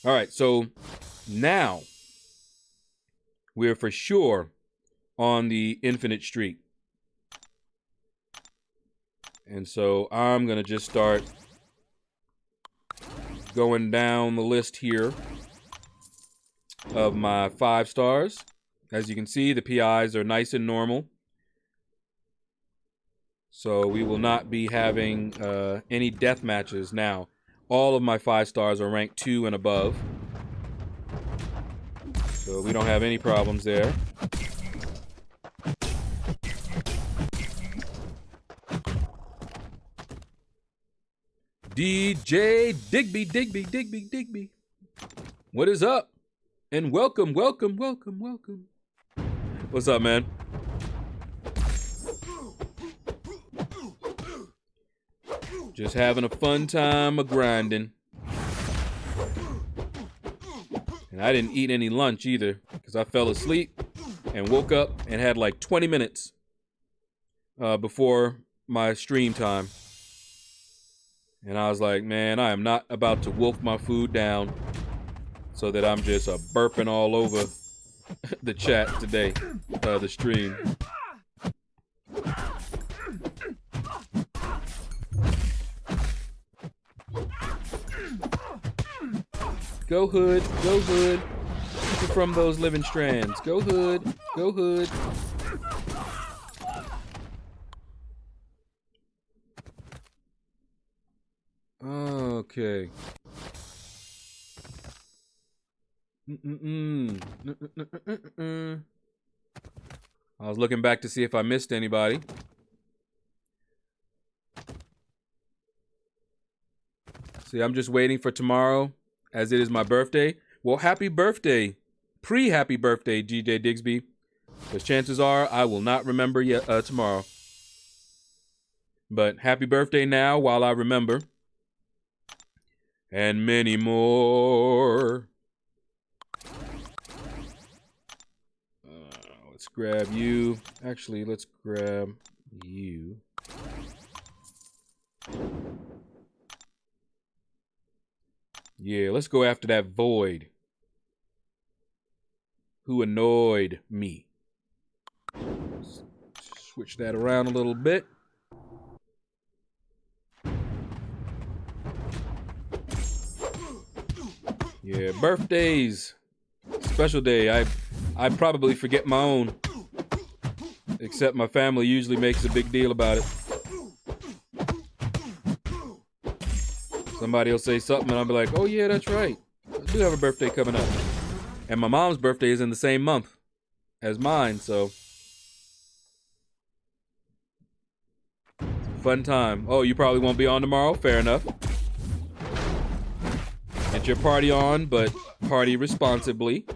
Alright, so now we're for sure on the infinite streak. And so I'm going to just start going down the list here of my 5 stars. As you can see, the PIs are nice and normal. So we will not be having any death matches now. All of my 5 stars are ranked 2 and above. So we don't have any problems there. DJ Digby. What is up? And welcome. What's up, man? Just having a fun time of grinding. And I didn't eat any lunch either, because I fell asleep and woke up and had like 20 minutes before my stream time. And I was like, man, I am not about to wolf my food down so that I'm just burping all over the chat today, the stream. Go Hood, go Hood. Keep it from those living strands. Go Hood, go Hood. Okay. I was looking back to see if I missed anybody. See, I'm just waiting for tomorrow, as it is my birthday. Well, happy birthday. Pre-happy birthday, GJ Digsby. Because chances are I will not remember yet tomorrow. But happy birthday now while I remember. And many more. Let's grab you. Actually, let's grab you. Yeah, let's go after that Void. Who annoyed me. Switch that around a little bit. Yeah, birthdays. Special day. I probably forget my own. Except my family usually makes a big deal about it. Somebody will say something and I'll be like, oh yeah, that's right. I do have a birthday coming up. And my mom's birthday is in the same month as mine, so. Fun time. Oh, you probably won't be on tomorrow? Fair enough. Get your party on, but party responsibly.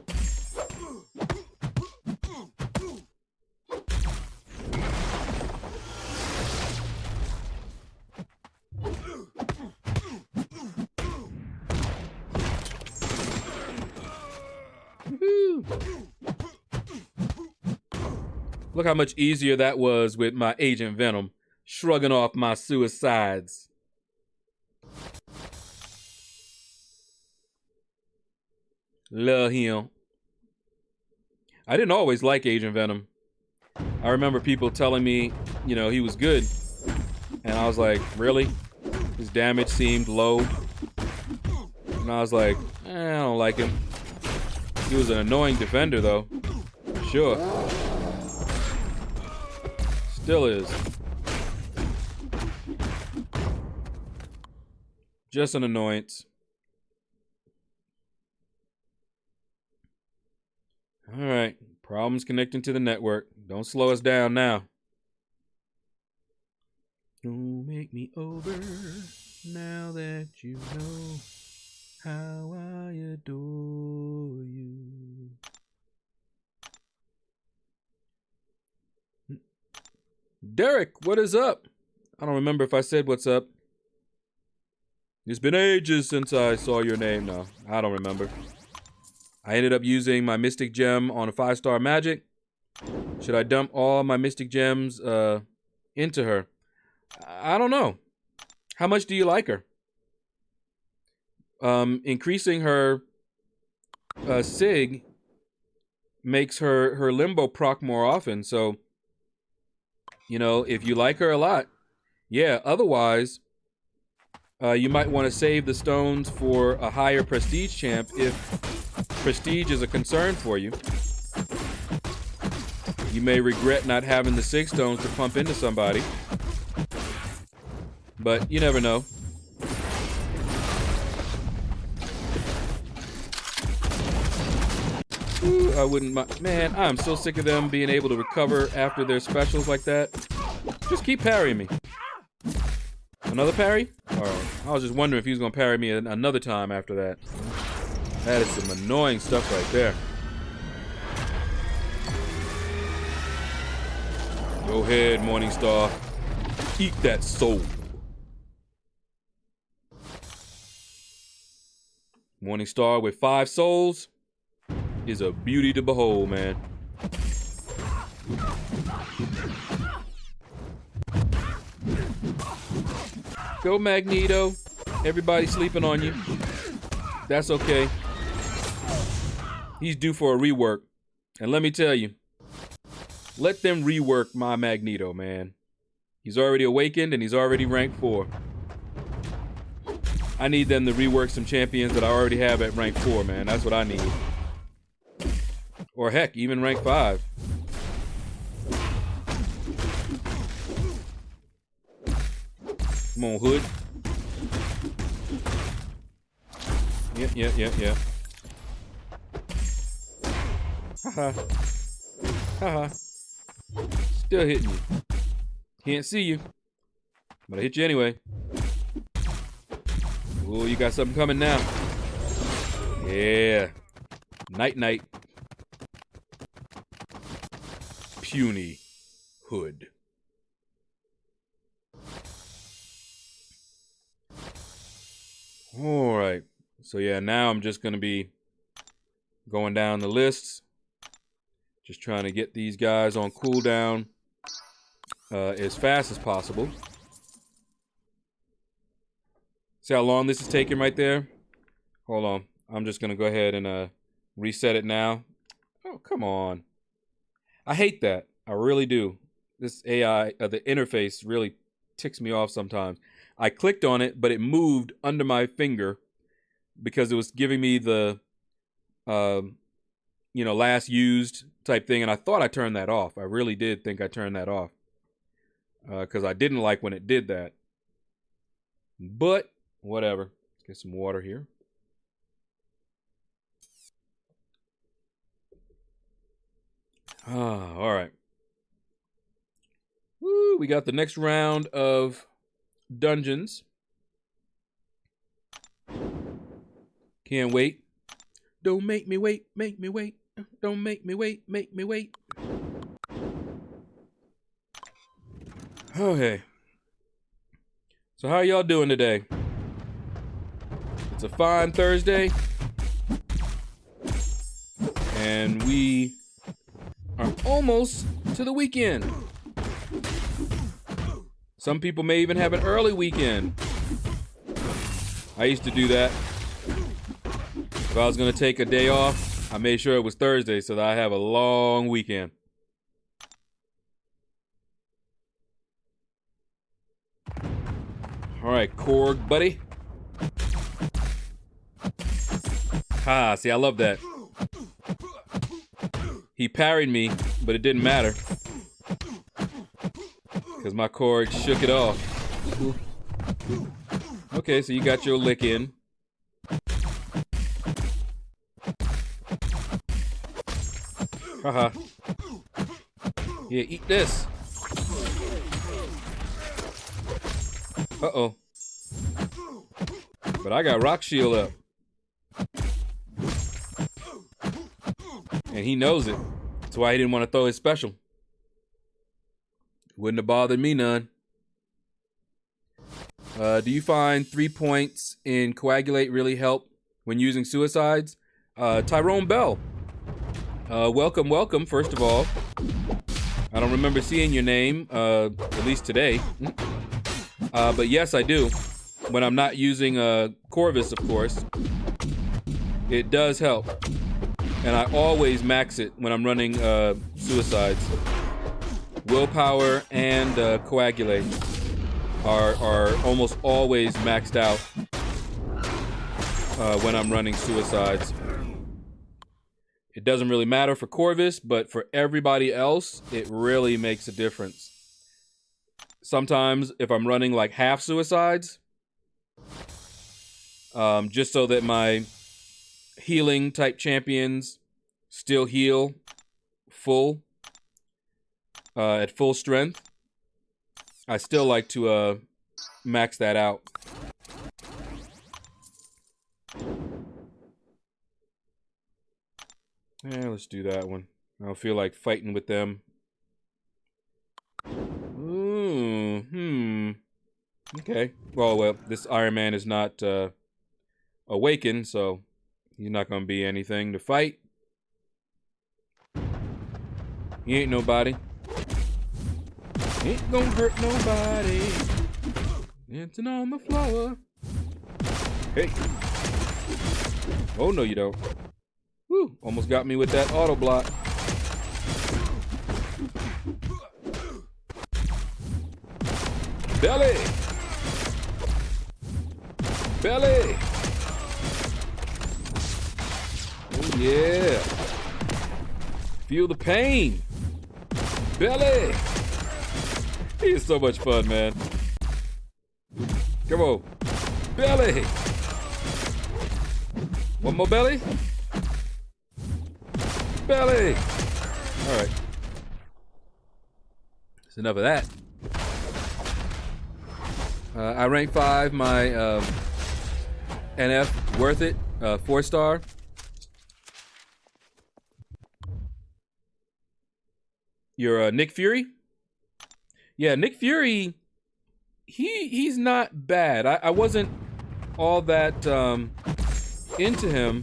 Look how much easier that was with my Agent Venom, shrugging off my suicides. Love him. I didn't always like Agent Venom. I remember people telling me, you know, he was good. And I was like, really? His damage seemed low. And I was like, I don't like him. He was an annoying defender, though. Sure. Still is. Just an annoyance. All right. Problems connecting to the network. Don't slow us down now. Don't make me over now that you know how I adore you. Derek, what is up? I don't remember if I said what's up. It's been ages since I saw your name. No, I don't remember. I ended up using my Mystic Gem on a 5-star magic. Should I dump all my Mystic Gems into her? I don't know. How much do you like her? Increasing her Sig makes her Limbo proc more often, so you know, if you like her a lot, yeah, otherwise, you might want to save the stones for a higher prestige champ if prestige is a concern for you. You may regret not having the 6 stones to pump into somebody. But you never know. Ooh, I wouldn't mind. Man, I'm so sick of them being able to recover after their specials like that. Just keep parrying me. Another parry? Alright. I was just wondering if he was going to parry me another time after that. That is some annoying stuff right there. Go ahead, Morningstar. Eat that soul. Morningstar with 5 souls is a beauty to behold, man. Go, Magneto. Everybody's sleeping on you. That's okay. He's due for a rework. And let me tell you, let them rework my Magneto, man. He's already awakened and he's already rank 4. I need them to rework some champions that I already have at rank 4, man. That's what I need. Or heck, even rank 5. Come on, Hood. Yep. Haha. Haha. Still hitting you. Can't see you. But I hit you anyway. Oh, you got something coming now. Yeah. Night. Puny Hood. All right. So yeah, now I'm just going to be going down the lists. Just trying to get these guys on cooldown as fast as possible. See how long this is taking right there? Hold on. I'm just going to go ahead and reset it now. Oh, come on. I hate that. I really do. This AI, the interface really ticks me off sometimes. I clicked on it, but it moved under my finger because it was giving me the, last used type thing. And I thought I turned that off. I really did think I turned that off because I didn't like when it did that. But whatever. Let's get some water here. All right. Woo, we got the next round of dungeons. Can't wait. Don't make me wait, make me wait. Don't make me wait, make me wait. Okay. So how y'all doing today? It's a fine Thursday. And we are almost to the weekend. Some people may even have an early weekend. I used to do that. If I was going to take a day off, I made sure it was Thursday so that I have a long weekend. All right, Korg, buddy. See, I love that. He parried me, but it didn't matter. Because my Korg shook it off. Okay, so you got your lick in. Haha. Yeah, eat this. Uh-oh. But I got rock shield up. And he knows it. That's why he didn't want to throw his special. Wouldn't have bothered me none. Do you find 3 points in Coagulate really help when using suicides? Tyrone Bell. Welcome, first of all. I don't remember seeing your name, at least today. But yes, I do. When I'm not using Corvus, of course. It does help. And I always max it when I'm running suicides. Willpower and Coagulate are almost always maxed out when I'm running suicides. It doesn't really matter for Corvus, but for everybody else, it really makes a difference. Sometimes if I'm running like half suicides, just so that my healing type champions still heal full, at full strength, I still like to max that out. Yeah, let's do that one. I don't feel like fighting with them. Okay. Well, this Iron Man is not awakened, so he's not gonna be anything to fight. He ain't nobody. Ain't gonna hurt nobody. Dancing on the floor. Hey. Oh, no, you don't. Woo, almost got me with that auto block. Belly! Belly! Oh, yeah. Feel the pain. Belly! He is so much fun, man. Come on. Belly! One more belly? Belly! Alright. That's enough of that. I rank 5 my NF worth it, 4-star. You're Nick Fury? Yeah, Nick Fury, he's not bad. I wasn't all that into him,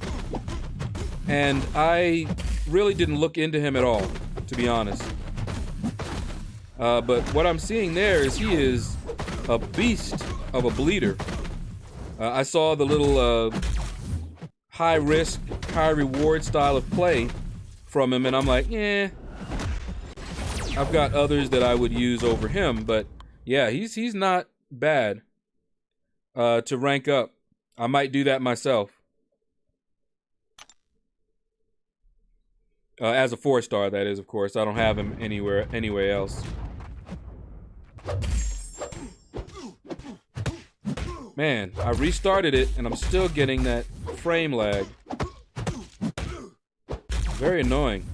and I really didn't look into him at all, to be honest. But what I'm seeing there is he is a beast of a bleeder. I saw the little high risk, high reward style of play from him, and I'm like, yeah. I've got others that I would use over him, but yeah, he's not bad to rank up. I might do that myself. As a 4-star, that is, of course. I don't have him anywhere else. Man, I restarted it, and I'm still getting that frame lag. Very annoying.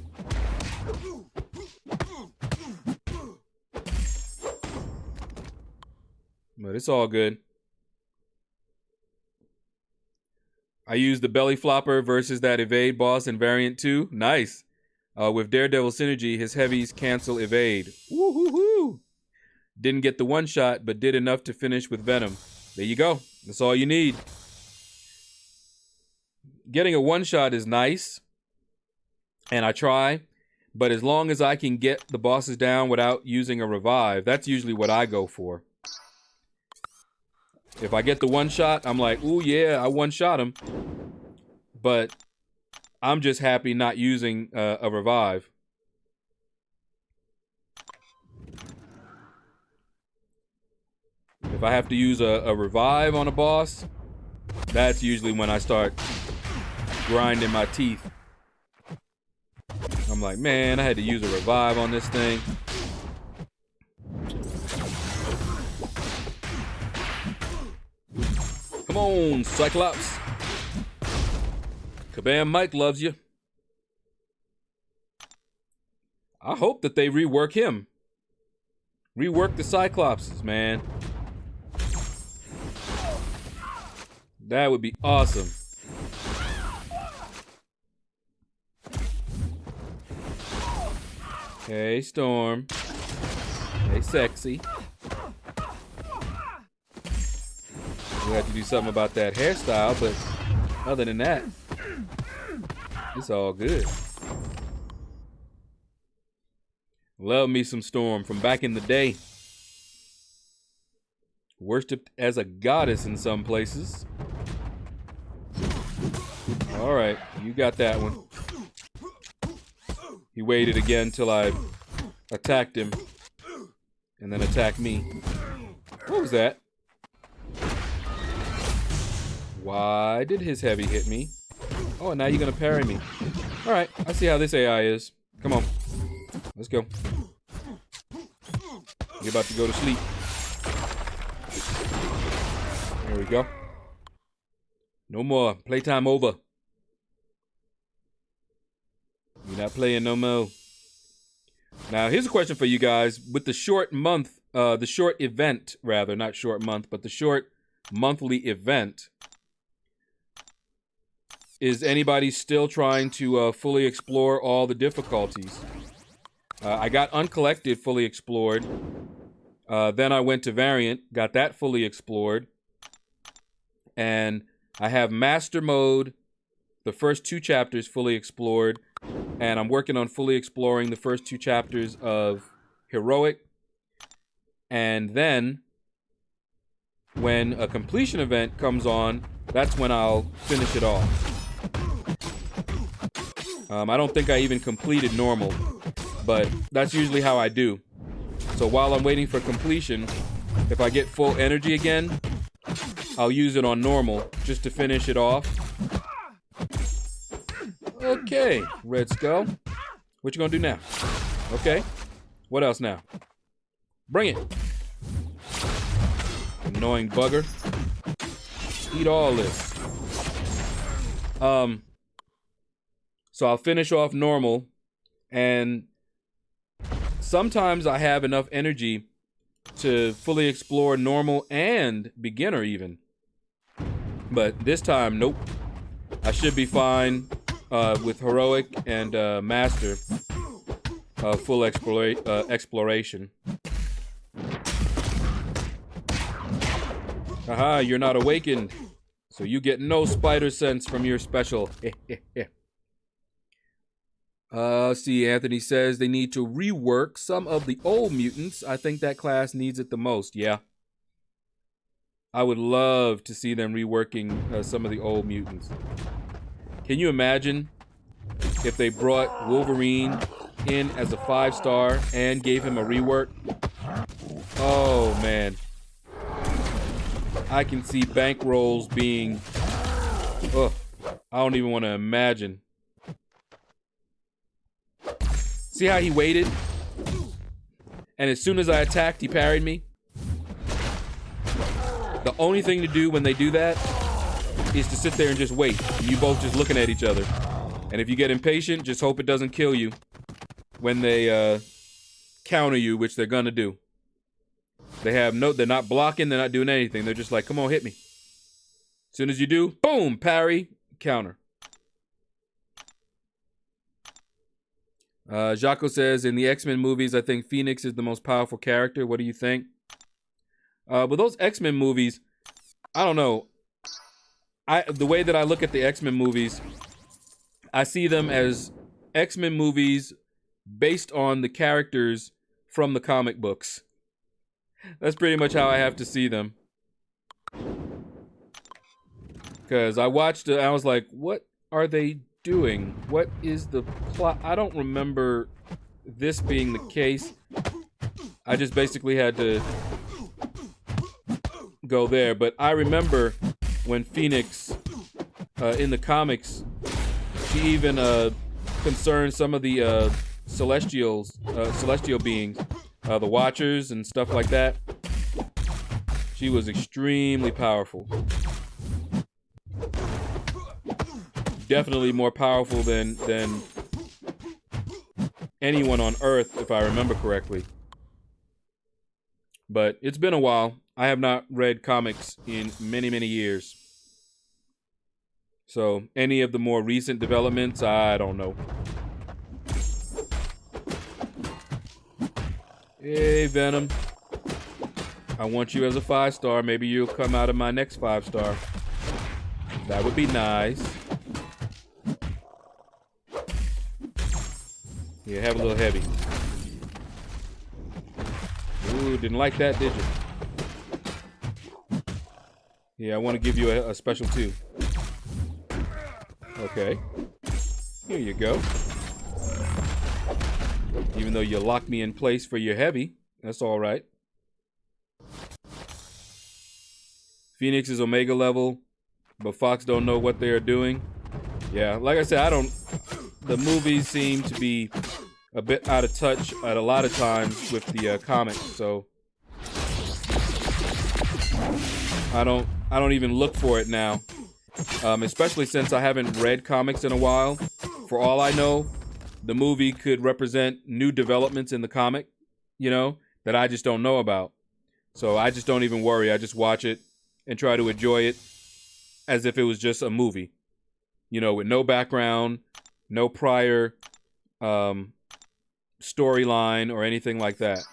But it's all good. I used the belly flopper versus that evade boss in variant 2. Nice. With Daredevil Synergy, his heavies cancel evade. Woo-hoo-hoo! Didn't get the one shot, but did enough to finish with Venom. There you go. That's all you need. Getting a one shot is nice, and I try, but as long as I can get the bosses down without using a revive, that's usually what I go for. If I get the one shot, I'm like, ooh yeah, I one shot him. But I'm just happy not using a revive. If I have to use a revive on a boss, that's usually when I start grinding my teeth. I'm like, man, I had to use a revive on this thing. Come on, Cyclops. Kabam Mike loves you. I hope that they rework him. Rework the Cyclopses, man. That would be awesome. Hey, Storm. Hey, Sexy. We have to do something about that hairstyle, but other than that, it's all good. Love me some Storm from back in the day. Worshipped as a goddess in some places. All right, you got that one. He waited again till I attacked him, and then attacked me. What was that? Why did his heavy hit me? Oh, now you're gonna parry me. All right, I see how this AI is. Come on, let's go. You're about to go to sleep. There we go. No more. Playtime over. You're not playing no more. Now, here's a question for you guys. With the short month, the short event, rather, not short month, but the short monthly event, is anybody still trying to fully explore all the difficulties? I got Uncollected fully explored. Then I went to Variant, got that fully explored. And I have Master Mode, the first 2 chapters fully explored. And I'm working on fully exploring the first 2 chapters of Heroic. And then, when a completion event comes on, that's when I'll finish it off. I don't think I even completed normal, but that's usually how I do. So while I'm waiting for completion, if I get full energy again, I'll use it on normal just to finish it off. Okay, Red Skull. What you gonna do now? Okay. What else now? Bring it. Annoying bugger. Eat all this. So I'll finish off normal, and sometimes I have enough energy to fully explore normal and beginner even. But this time, nope. I should be fine with Heroic and Master full exploration. Haha, you're not awakened, so you get no spider sense from your special. See, Anthony says they need to rework some of the old mutants. I think that class needs it the most. Yeah. I would love to see them reworking some of the old mutants. Can you imagine if they brought Wolverine in as a 5-star and gave him a rework, oh man, I can see bankrolls being, ugh, I don't even want to imagine. See how he waited? And as soon as I attacked, he parried me. The only thing to do when they do that is to sit there and just wait. You both just looking at each other. And if you get impatient, just hope it doesn't kill you when they counter you, which they're gonna do. They're not blocking, they're not doing anything. They're just like, come on, hit me. As soon as you do, boom, parry, counter. Jaco says, in the X-Men movies, I think Phoenix is the most powerful character. What do you think? With those X-Men movies, I don't know. The way that I look at the X-Men movies, I see them as X-Men movies based on the characters from the comic books. That's pretty much how I have to see them. Because I watched it, I was like, what are they doing? What is the plot? I don't remember this being the case. I just basically had to go there. But I remember when Phoenix, in the comics, she even concerned some of the celestial beings, the Watchers and stuff like that. She was extremely powerful. Definitely more powerful than anyone on Earth, if I remember correctly. But it's been a while. I have not read comics in many, many years. So any of the more recent developments, I don't know. Hey, Venom. I want you as a 5-star. Maybe you'll come out of my next 5-star. That would be nice. Yeah, have a little heavy. Ooh, didn't like that, did you? Yeah, I want to give you a special 2. Okay. Here you go. Even though you locked me in place for your heavy, that's all right. Phoenix is Omega level, but Fox don't know what they are doing. Yeah, like I said, the movies seem to be a bit out of touch at a lot of times with the comics, so I don't even look for it now. Especially since I haven't read comics in a while. For all I know, the movie could represent new developments in the comic, that I just don't know about. So I just don't even worry. I just watch it and try to enjoy it as if it was just a movie, with no background, no prior storyline or anything like that.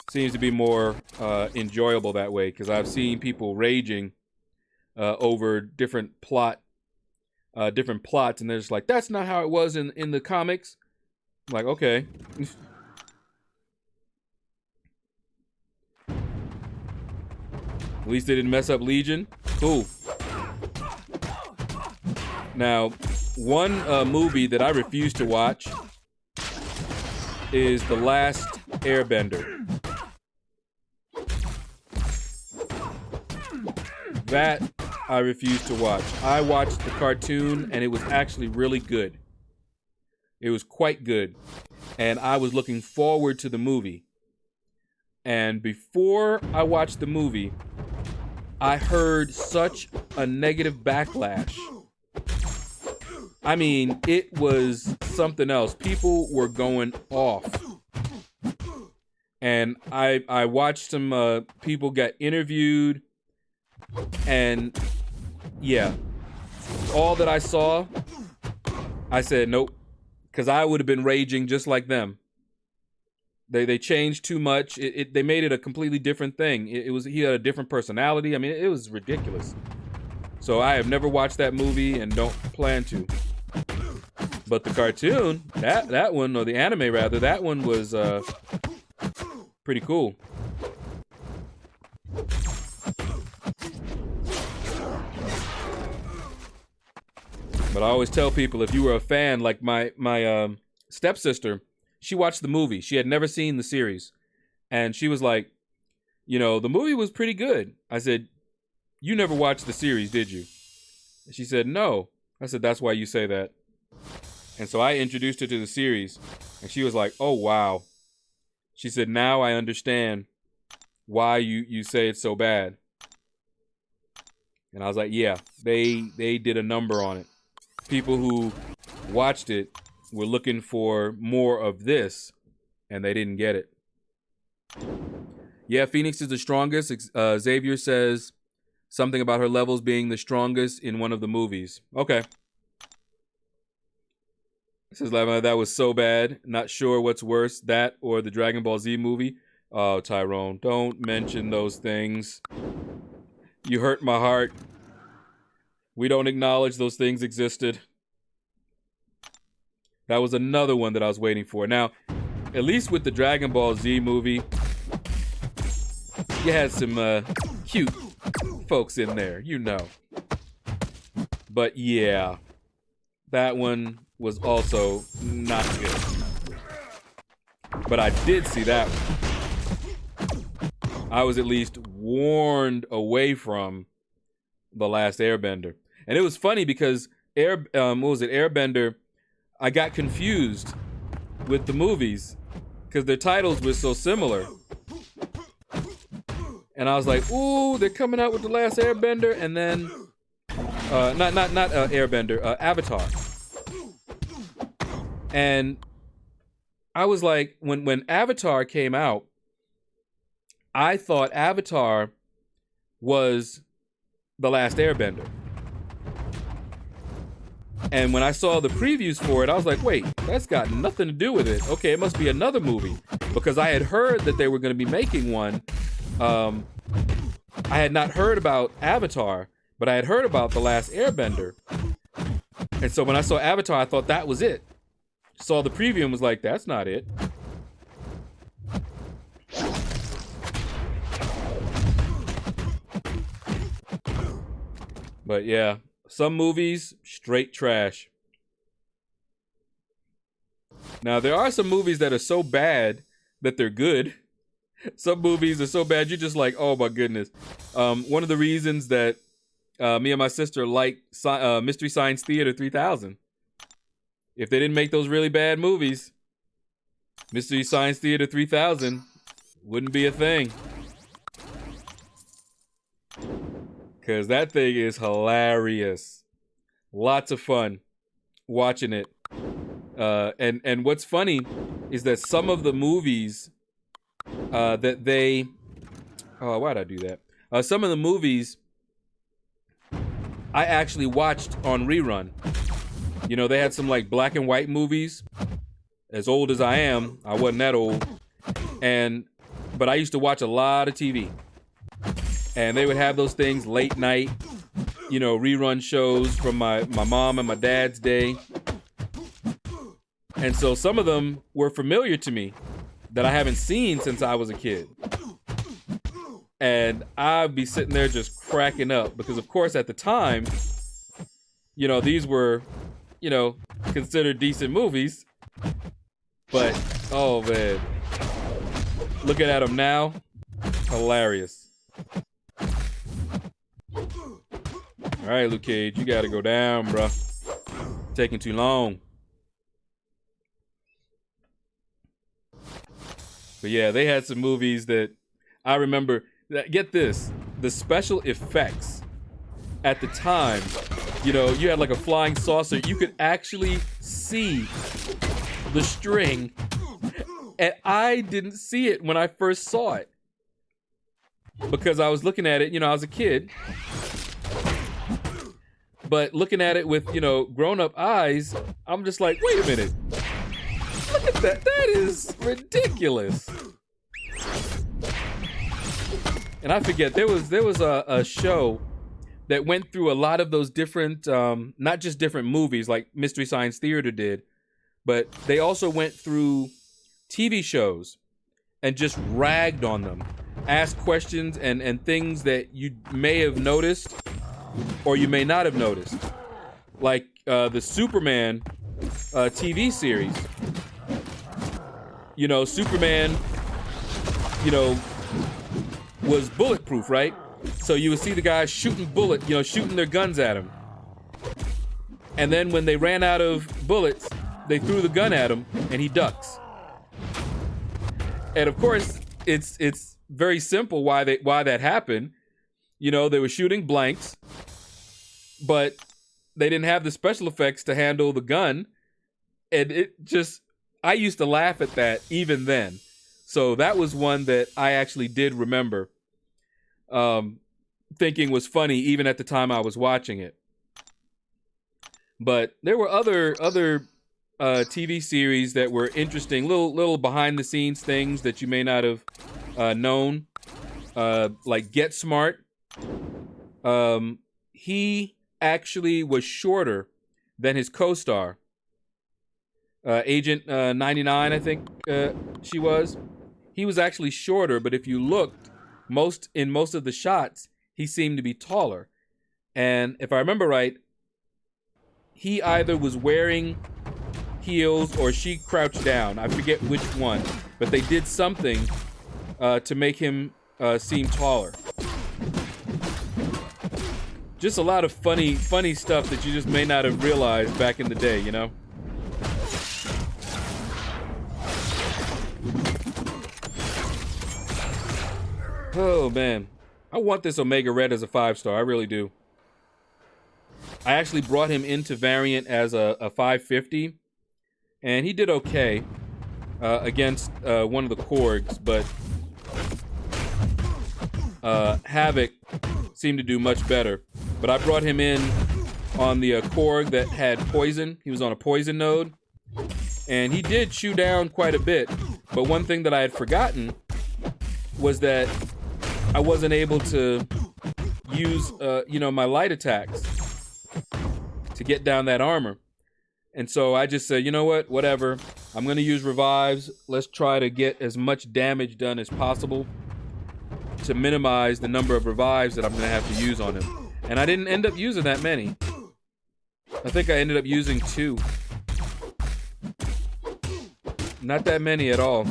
Seems to be more enjoyable that way, because I've seen people raging over different plots, and they're just like, that's not how it was in the comics. I'm like, okay. At least they didn't mess up Legion. Cool. Now, one movie that I refuse to watch is The Last Airbender. That I refuse to watch. I watched the cartoon and it was actually really good. It was quite good. And I was looking forward to the movie. And before I watched the movie, I heard such a negative backlash. I mean, it was something else. People were going off. And I watched some people get interviewed. And yeah, all that I saw, I said nope, because I would have been raging just like them. They changed too much. They made it a completely different thing. He had a different personality. I mean, it was ridiculous. So I have never watched that movie and don't plan to. But the cartoon, that one, or the anime rather, that one was pretty cool. But I always tell people, if you were a fan, like my stepsister, she watched the movie. She had never seen the series. And she was like, the movie was pretty good. I said, you never watched the series, did you? And she said, no. I said, that's why you say that. And so I introduced her to the series. And she was like, oh, wow. She said, now I understand why you say it's so bad. And I was like, yeah, they did a number on it. People who watched it were looking for more of this, and they didn't get it. Yeah, Phoenix is the strongest. Xavier says something about her levels being the strongest in one of the movies. Okay. Says that was so bad. Not sure what's worse, that or the Dragon Ball Z movie. Oh, Tyrone, don't mention those things. You hurt my heart. We don't acknowledge those things existed. That was another one that I was waiting for. Now, at least with the Dragon Ball Z movie, you had some cute folks in there, But yeah, that one was also not good. But I did see that one. I was at least warned away from The Last Airbender. And it was funny because Airbender, I got confused with the movies because their titles were so similar. And I was like, ooh, they're coming out with The Last Airbender, and then not Airbender, Avatar. And I was like, when Avatar came out, I thought Avatar was The Last Airbender. And when I saw the previews for it, I was like, wait, that's got nothing to do with it. Okay, it must be another movie. Because I had heard that they were going to be making one. I had not heard about Avatar, but I had heard about The Last Airbender. And so when I saw Avatar, I thought that was it. Saw the preview and was like, that's not it. But yeah, some movies, straight trash. Now, there are some movies that are so bad that they're good. Some movies are so bad, you're just like, oh my goodness. One of the reasons that me and my sister like Mystery Science Theater 3000. If they didn't make those really bad movies, Mystery Science Theater 3000 wouldn't be a thing. Because that thing is hilarious. Lots of fun watching it. And what's funny is that some of the movies that they... Oh, why'd I do that? Some of the movies I actually watched on rerun. They had some like black and white movies. As old as I am, I wasn't that old. But I used to watch a lot of TV. And they would have those things late night, rerun shows from my mom and my dad's day. And so some of them were familiar to me that I haven't seen since I was a kid. And I'd be sitting there just cracking up because, of course, at the time, these were, considered decent movies. But, oh, man. Looking at them now, hilarious. All right, Luke Cage, you got to go down, bro. Taking too long. But yeah, they had some movies that I remember. Get this, the special effects at the time, you had like a flying saucer. You could actually see the string. And I didn't see it when I first saw it. Because I was looking at it, I was a kid. But looking at it with, grown-up eyes, I'm just like, wait a minute. Look at that. That is ridiculous. And I forget, there was a show that went through a lot of those different, not just different movies like Mystery Science Theater did, but they also went through TV shows and just ragged on them. Asked questions and things that you may have noticed or you may not have noticed. Like the Superman TV series. you know, Superman, you know, was bulletproof, right? So you would see the guys shooting shooting their guns at him. And then when they ran out of bullets, they threw the gun at him and he ducks. And of course, it's very simple why that happened. You know, they were shooting blanks, but they didn't have the special effects to handle the gun. And I used to laugh at that even then. So that was one that I actually did remember, thinking was funny even at the time I was watching it. But there were other TV series that were interesting, little behind the scenes things that you may not have known, like Get Smart. He actually was shorter than his co-star, Agent 99, I think she was. He was actually shorter, but if you looked, in most of the shots, he seemed to be taller. And if I remember right, he either was wearing heels or she crouched down. I forget which one, but they did something to make him seem taller. Just a lot of funny stuff that you just may not have realized back in the day, you know? Oh, man. I want this Omega Red as a 5-star. I really do. I actually brought him into Variant as a 550, and he did okay against one of the Korgs, but Havoc seemed to do much better. But I brought him in on the Korg that had poison. He was on a poison node, and he did chew down quite a bit. But one thing that I had forgotten was that I wasn't able to use, my light attacks to get down that armor. And so I just said, you know what, whatever. I'm going to use revives. Let's try to get as much damage done as possible to minimize the number of revives that I'm going to have to use on him. And I didn't end up using that many. I think I ended up using 2. Not that many at all.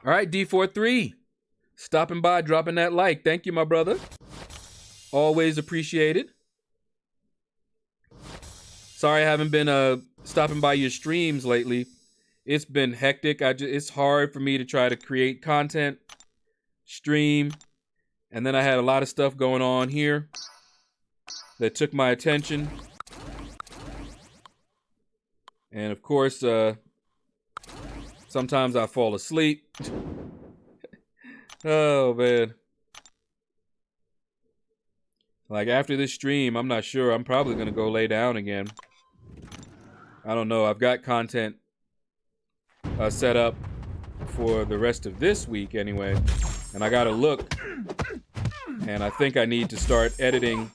All right, D43. Stopping by, dropping that like. Thank you, my brother. Always appreciated. Sorry I haven't been stopping by your streams lately. It's been hectic. It's hard for me to try to create content, stream, and then I had a lot of stuff going on here that took my attention. And of course, sometimes I fall asleep. Oh, man. Like, after this stream, I'm not sure. I'm probably going to go lay down again. I don't know. I've got content set up for the rest of this week anyway. And I got to look. And I think I need to start editing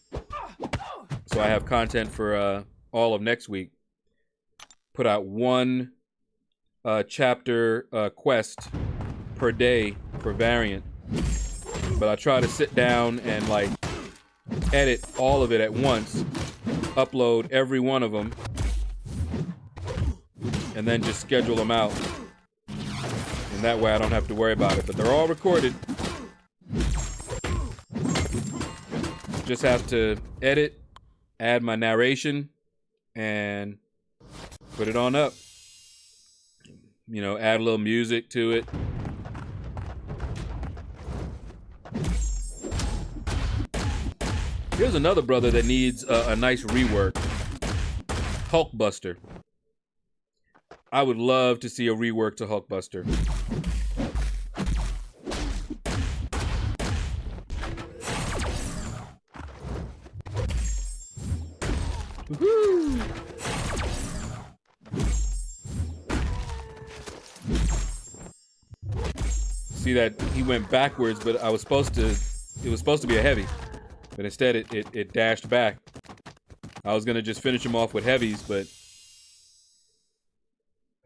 so I have content for all of next week. Put out one chapter quest per day for Variant. But I try to sit down and like edit all of it at once, upload every one of them, and then just schedule them out. And that way I don't have to worry about it. But they're all recorded. Just have to edit, add my narration, and put it on up. You know, add a little music to it. Here's another brother that needs a nice rework. Hulkbuster. I would love to see a rework to Hulkbuster. Woo-hoo! See that he went backwards, but it was supposed to be a heavy. But instead, it dashed back. I was going to just finish him off with heavies, but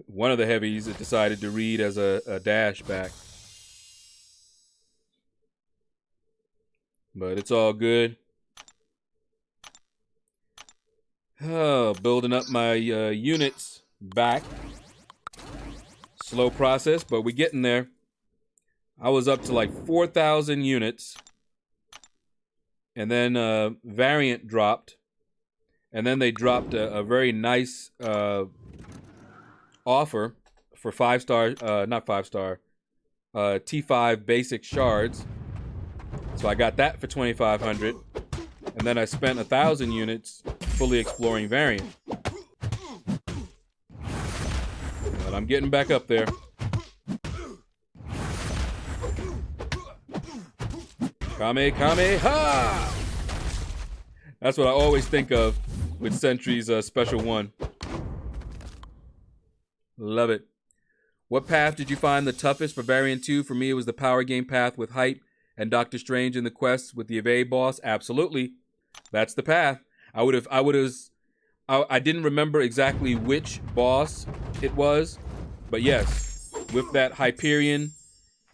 one of the heavies it decided to read as a dash back. But it's all good. Oh, building up my units back. Slow process, but we're getting there. I was up to like 4,000 units. And then Variant dropped. And then they dropped a very nice offer for 5-star, not 5-star, T5 basic shards. So I got that for 2,500. And then I spent 1,000 units fully exploring Variant. But I'm getting back up there. Kamehameha! That's what I always think of with Sentry's Special 1. Love it. What path did you find the toughest for Variant 2? For me, it was the power game path with Hype and Doctor Strange in the quest with the evade boss. Absolutely. That's the path. I didn't remember exactly which boss it was, but yes, with that Hyperion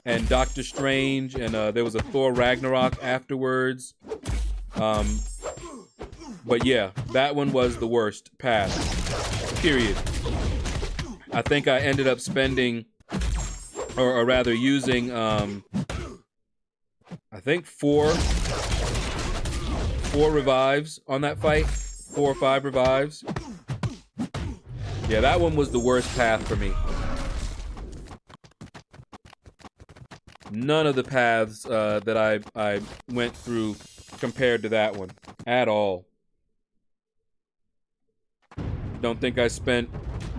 and Doctor Strange, and there was a Thor Ragnarok afterwards. But yeah, that one was the worst path. Period. I think I ended up spending, or rather using, I think four revives on that fight. 4 or 5 revives. Yeah, that one was the worst path for me. None of the paths that I went through compared to that one at all. Don't think I spent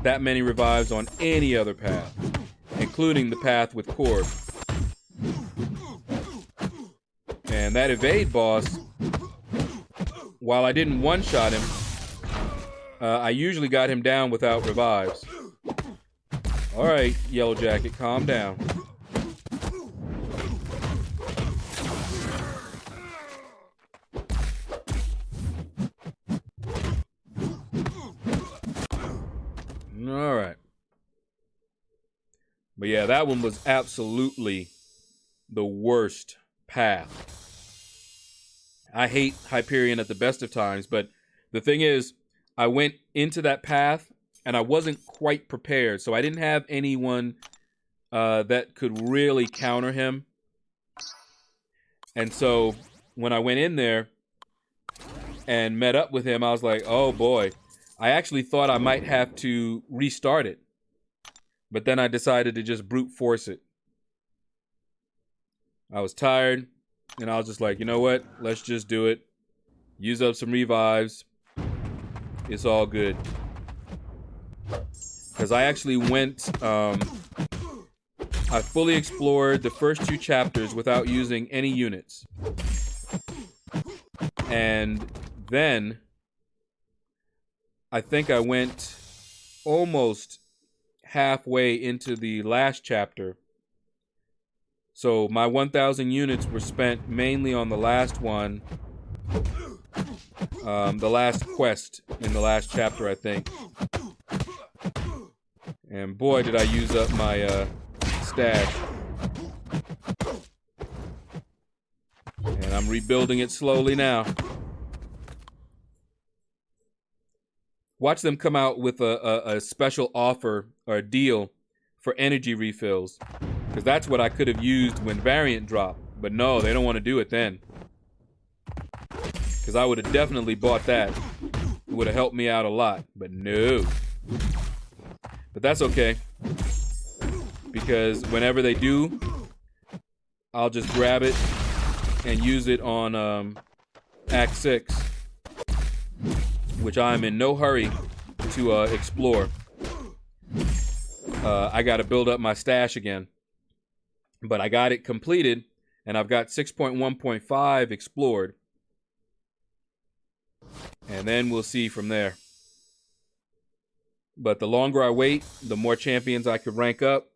that many revives on any other path, including the path with Korg. And that evade boss, while I didn't one-shot him, I usually got him down without revives. Alright, Yellow Jacket, calm down. Alright. But yeah, that one was absolutely the worst path. I hate Hyperion at the best of times, but the thing is, I went into that path and I wasn't quite prepared, so I didn't have anyone that could really counter him. And so when I went in there and met up with him, I was like, oh boy, I actually thought I might have to restart it. But then I decided to just brute force it. I was tired, and I was just like, you know what? Let's just do it. Use up some revives. It's all good. Because I actually went, I fully explored the first 2 chapters without using any units. And then I think I went almost halfway into the last chapter. So my 1,000 units were spent mainly on the last one. The last quest in the last chapter, I think. And boy, did I use up my stash. And I'm rebuilding it slowly now. Watch them come out with a special offer or a deal for energy refills. Because that's what I could have used when Variant dropped. But no, they don't want to do it then. Because I would have definitely bought that. It would have helped me out a lot. But no. But that's okay. Because whenever they do, I'll just grab it and use it on Act 6. Which I'm in no hurry to explore. I got to build up my stash again. But I got it completed, and I've got 6.1.5 explored. And then we'll see from there. But the longer I wait, the more champions I could rank up,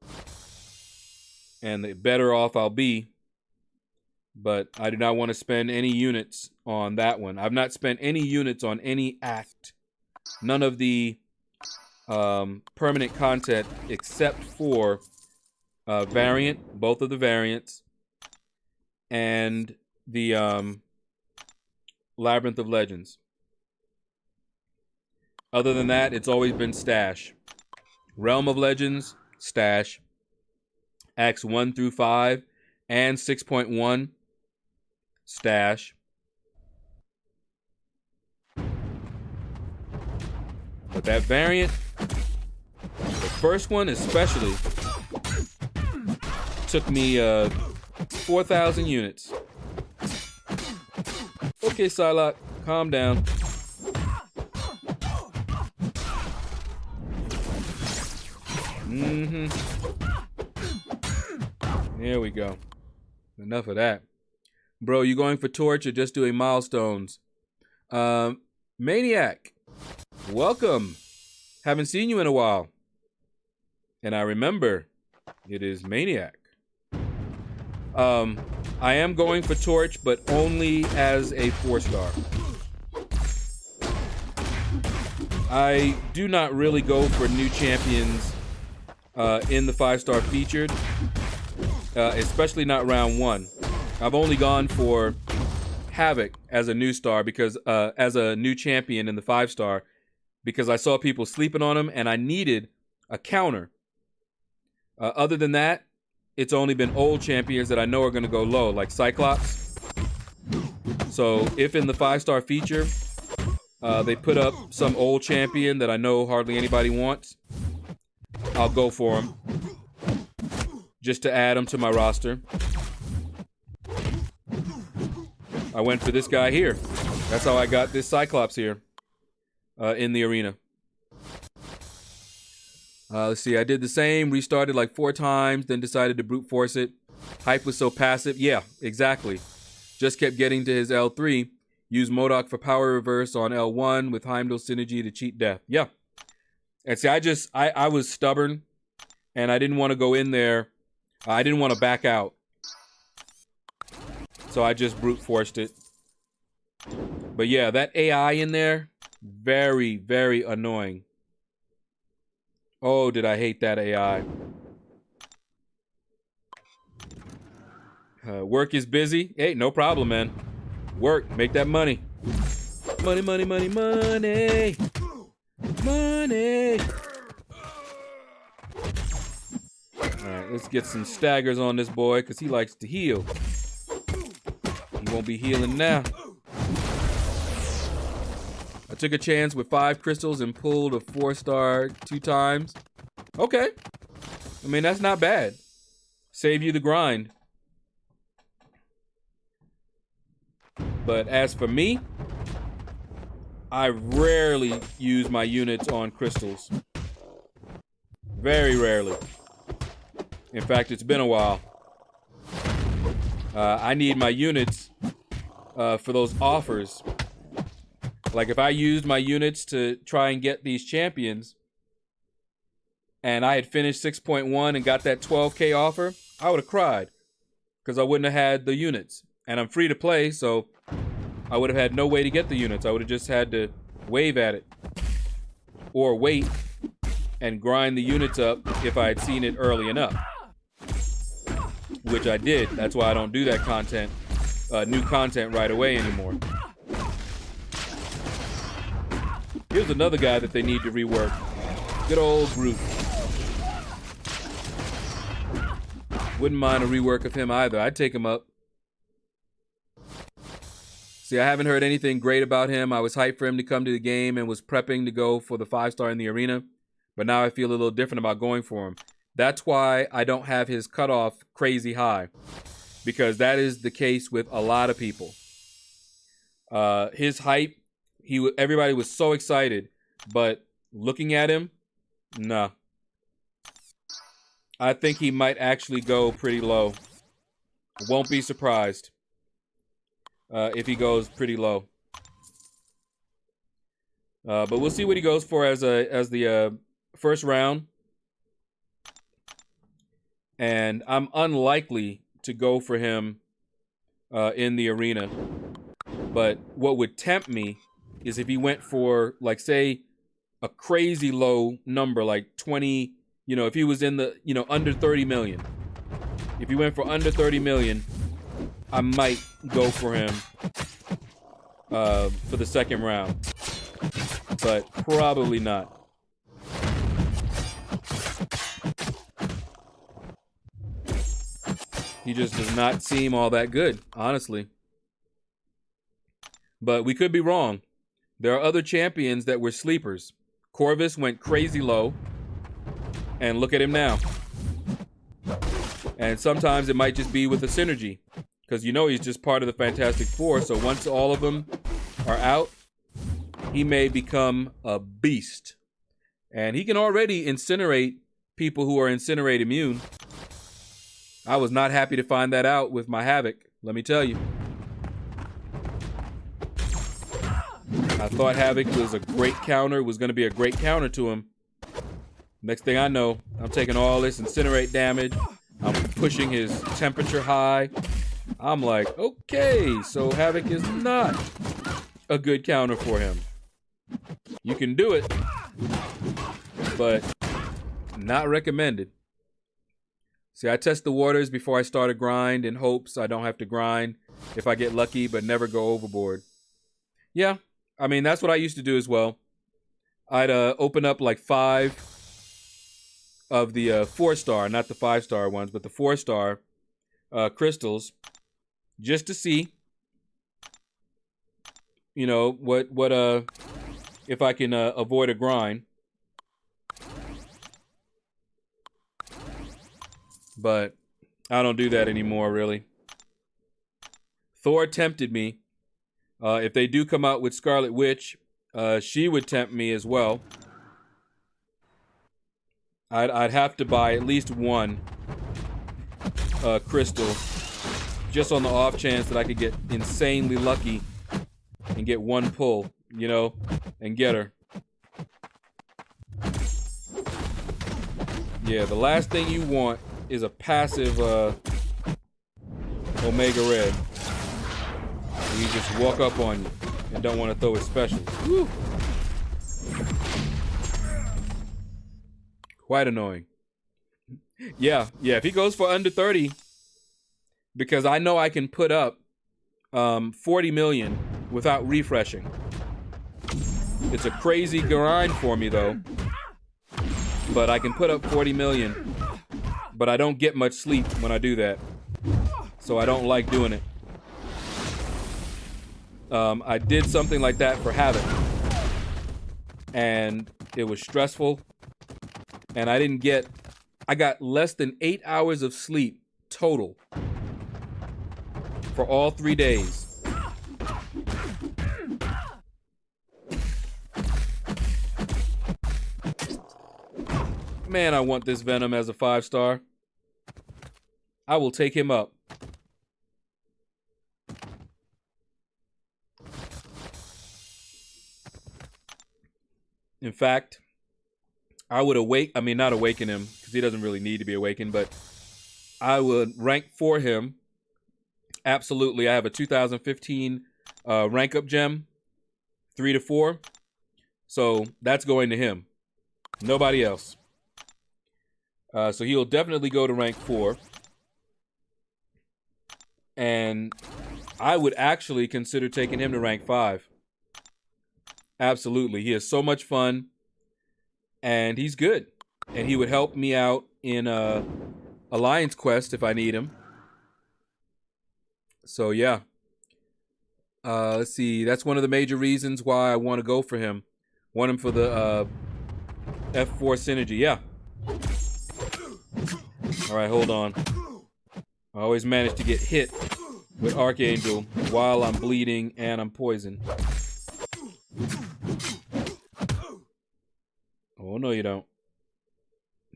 and the better off I'll be. But I do not want to spend any units on that one. I've not spent any units on any act. None of the permanent content except for Variant, both of the variants, and the Labyrinth of Legends. Other than that, it's always been stash. Realm of Legends, stash. Acts 1 through 5 and 6.1, stash. But that variant, the first one especially, took me 4,000 units. Okay, Psylocke, calm down. There we go. Enough of that. Bro, you going for torch or just doing milestones? Maniac, welcome. Haven't seen you in a while. And I remember, it is Maniac. I am going for torch, but only as a 4-star. I do not really go for new champions in the 5-star featured, especially not round 1. I've only gone for Havoc as a new star because as a new champion in the 5-star because I saw people sleeping on him and I needed a counter. Other than that, it's only been old champions that I know are going to go low, like Cyclops. So if in the 5-star feature they put up some old champion that I know hardly anybody wants, I'll go for him just to add him to my roster. I went for this guy here. That's how I got this Cyclops here in the arena. Let's see, I did the same, restarted like 4 times, then decided to brute force it. Hype was so passive. Yeah, exactly. Just kept getting to his L3. Use MODOK for power reverse on L1 with Heimdall synergy to cheat death. Yeah. And see, I was stubborn and I didn't want to go in there. I didn't want to back out. So I just brute forced it. But yeah, that AI in there, very, very annoying. Oh, did I hate that AI. Work is busy. Hey, no problem, man. Work, make that money. Money, money, money, money. Money. Alright, let's get some staggers on this boy, because he likes to heal. He won't be healing now. I took a chance with 5 crystals and pulled a 4-star 2 times. Okay. I mean, that's not bad. Save you the grind. But as for me, I rarely use my units on crystals. Very rarely. In fact, it's been a while. I need my units for those offers. Like if I used my units to try and get these champions and I had finished 6.1 and got that 12K offer, I would have cried because I wouldn't have had the units. And I'm free to play, so I would have had no way to get the units. I would have just had to wave at it or wait and grind the units up if I had seen it early enough, which I did. That's why I don't do that content, new content right away anymore. Here's another guy that they need to rework. Good old Groot. Wouldn't mind a rework of him either. I'd take him up. See, I haven't heard anything great about him. I was hyped for him to come to the game and was prepping to go for the 5-star in the arena. But now I feel a little different about going for him. That's why I don't have his cutoff crazy high. Because that is the case with a lot of people. His hype, everybody was so excited. But looking at him, nah. I think he might actually go pretty low. Won't be surprised if he goes pretty low. But we'll see what he goes for as the first round. And I'm unlikely to go for him in the arena. But what would tempt me is if he went for, like, say, a crazy low number, like 20, if he was in the, under 30 million. If he went for under 30 million, I might go for him for the second round. but probably not. He just does not seem all that good, honestly. But we could be wrong. There are other champions that were sleepers. Corvus went crazy low, and look at him now. And sometimes it might just be with a synergy, because you know he's just part of the Fantastic Four, so once all of them are out, he may become a beast. And he can already incinerate people who are incinerate immune. I was not happy to find that out with my Havoc, let me tell you. I thought Havoc was a great counter, was going to be a great counter to him. Next thing I know, I'm taking all this incinerate damage. I'm pushing his temperature high. I'm like, okay, so Havoc is not a good counter for him. You can do it, but not recommended. See, I test the waters before I start a grind in hopes I don't have to grind if I get lucky, but never go overboard. Yeah, I mean, that's what I used to do as well. I'd open up like 5 of the 4-star, not the 5-star ones, but the 4-star crystals, just to see, you know, what if I can avoid a grind. But I don't do that anymore, really. Thor tempted me. If they do come out with Scarlet Witch, she would tempt me as well. I'd have to buy at least one crystal, just on the off chance that I could get insanely lucky and get one pull, you know, and get her. Yeah, the last thing you want is a passive Omega Red. He just walk up on you and don't want to throw his special. Woo. Quite annoying. Yeah, if he goes for under 30, because I know I can put up 40 million without refreshing. It's a crazy grind for me though, but I can put up 40 million, but I don't get much sleep when I do that, so I don't like doing it. I did something like that for Havoc, and it was stressful, and I got less than 8 hours of sleep total for all 3 days. Man, I want this Venom as a 5-star. I will take him up. In fact, I would not awaken him, because he doesn't really need to be awakened, but I would rank for him. Absolutely. I have a 2015 rank up gem, 3 to 4. So that's going to him. Nobody else. So he'll definitely go to rank 4. And I would actually consider taking him to rank 5. Absolutely. He is so much fun. And he's good. And he would help me out in Alliance Quest if I need him. So yeah. Let's see. That's one of the major reasons why I want to go for him. Want him for the F4 synergy. Yeah. Alright, hold on. I always manage to get hit with Archangel while I'm bleeding and I'm poisoned. Oh, no, you don't.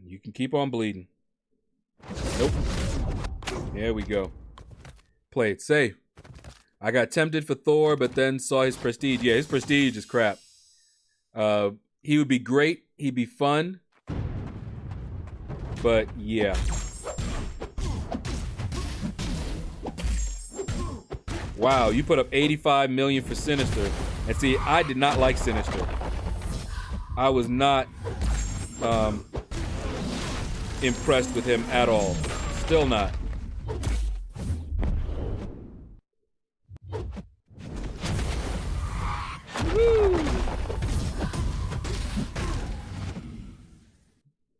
You can keep on bleeding. Nope. There we go. Play it safe. I got tempted for Thor, but then saw his prestige. Yeah, his prestige is crap. He would be great. He'd be fun. But, yeah. Wow, you put up 85 million for Sinister. And see, I did not like Sinister. I was not impressed with him at all. Still not. Woo!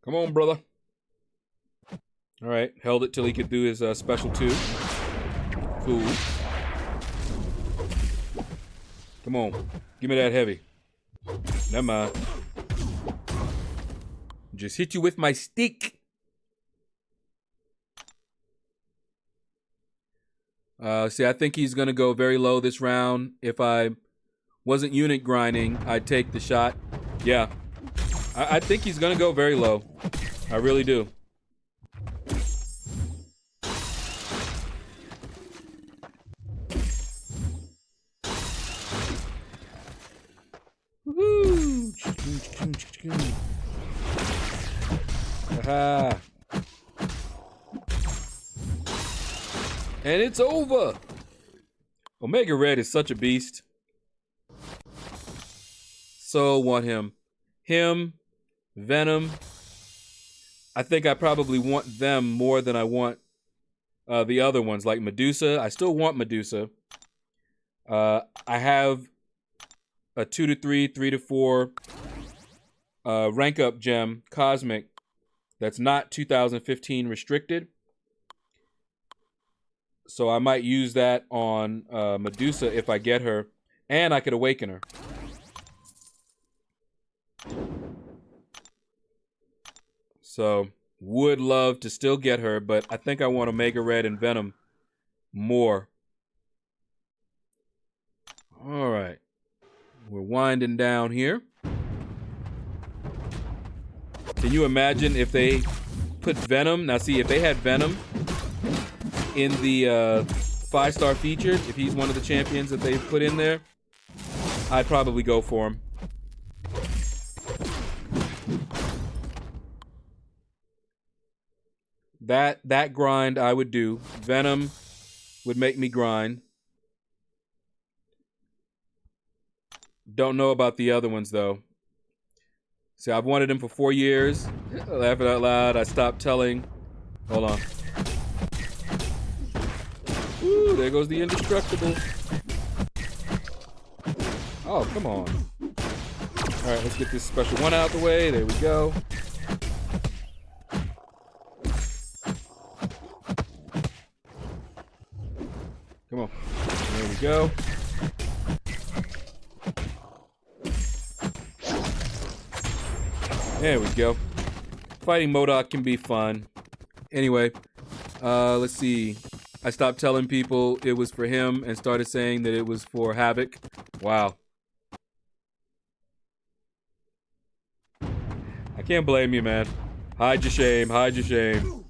Come on, brother. All right, held it till he could do his special 2. Cool. Come on, give me that heavy. Never mind. Just hit you with my stick. See, I think he's gonna go very low this round. If I wasn't unit grinding, I'd take the shot. Yeah, I think he's gonna go very low. I really do. Woohoo! Aha! And it's over! Omega Red is such a beast. So want him. Him, Venom. I think I probably want them more than I want the other ones, like Medusa. I still want Medusa. I have a 2 to 3, 3 to 4 rank up gem, Cosmic, that's not 2015 restricted. So I might use that on Medusa if I get her, and I could awaken her. So would love to still get her, but I think I want Omega Red and Venom more. All right. We're winding down here. Can you imagine if they put Venom? Now see, if they had Venom in the 5-star feature, if he's one of the champions that they put in there, I'd probably go for him. That grind I would do. Venom would make me grind. Don't know about the other ones though. See, I've wanted him for 4 years. Laughing out loud, I stopped telling. Hold on. Ooh, there goes the indestructible. Oh, come on. All right, let's get this special 1 out the way. There we go. Come on. There we go. There we go. Fighting MODOK can be fun. Anyway, let's see. I stopped telling people it was for him and started saying that it was for Havoc. Wow. I can't blame you, man. Hide your shame, hide your shame.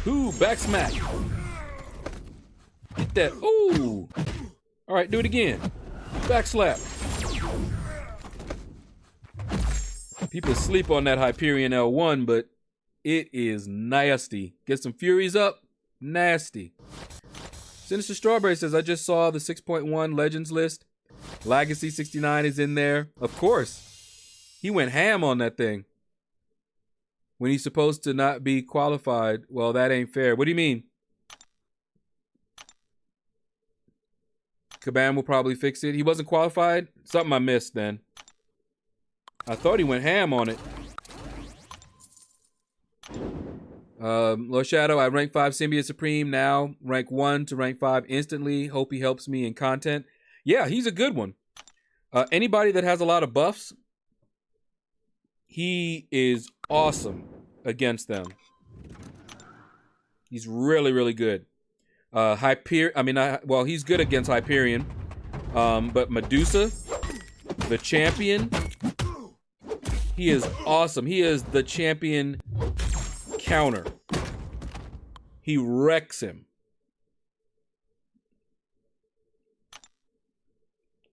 Ooh, back smack. Get that. Ooh. All right, do it again. Back slap. People sleep on that Hyperion L1, but it is nasty. Get some Furies up. Nasty. Sinister Strawberry says, I just saw the 6.1 Legends list. Legacy 69 is in there. Of course. He went ham on that thing. When he's supposed to not be qualified. Well, that ain't fair. What do you mean? Caban will probably fix it. He wasn't qualified? Something I missed then. I thought he went ham on it. Low Shadow, I rank 5 Symbiote Supreme now. Rank 1 to rank 5 instantly. Hope he helps me in content. Yeah, he's a good one. Anybody that has a lot of buffs, he is awesome against them. He's really, really good. He's good against Hyperion. But Medusa, the champion, he is awesome. He is the champion counter. He wrecks him.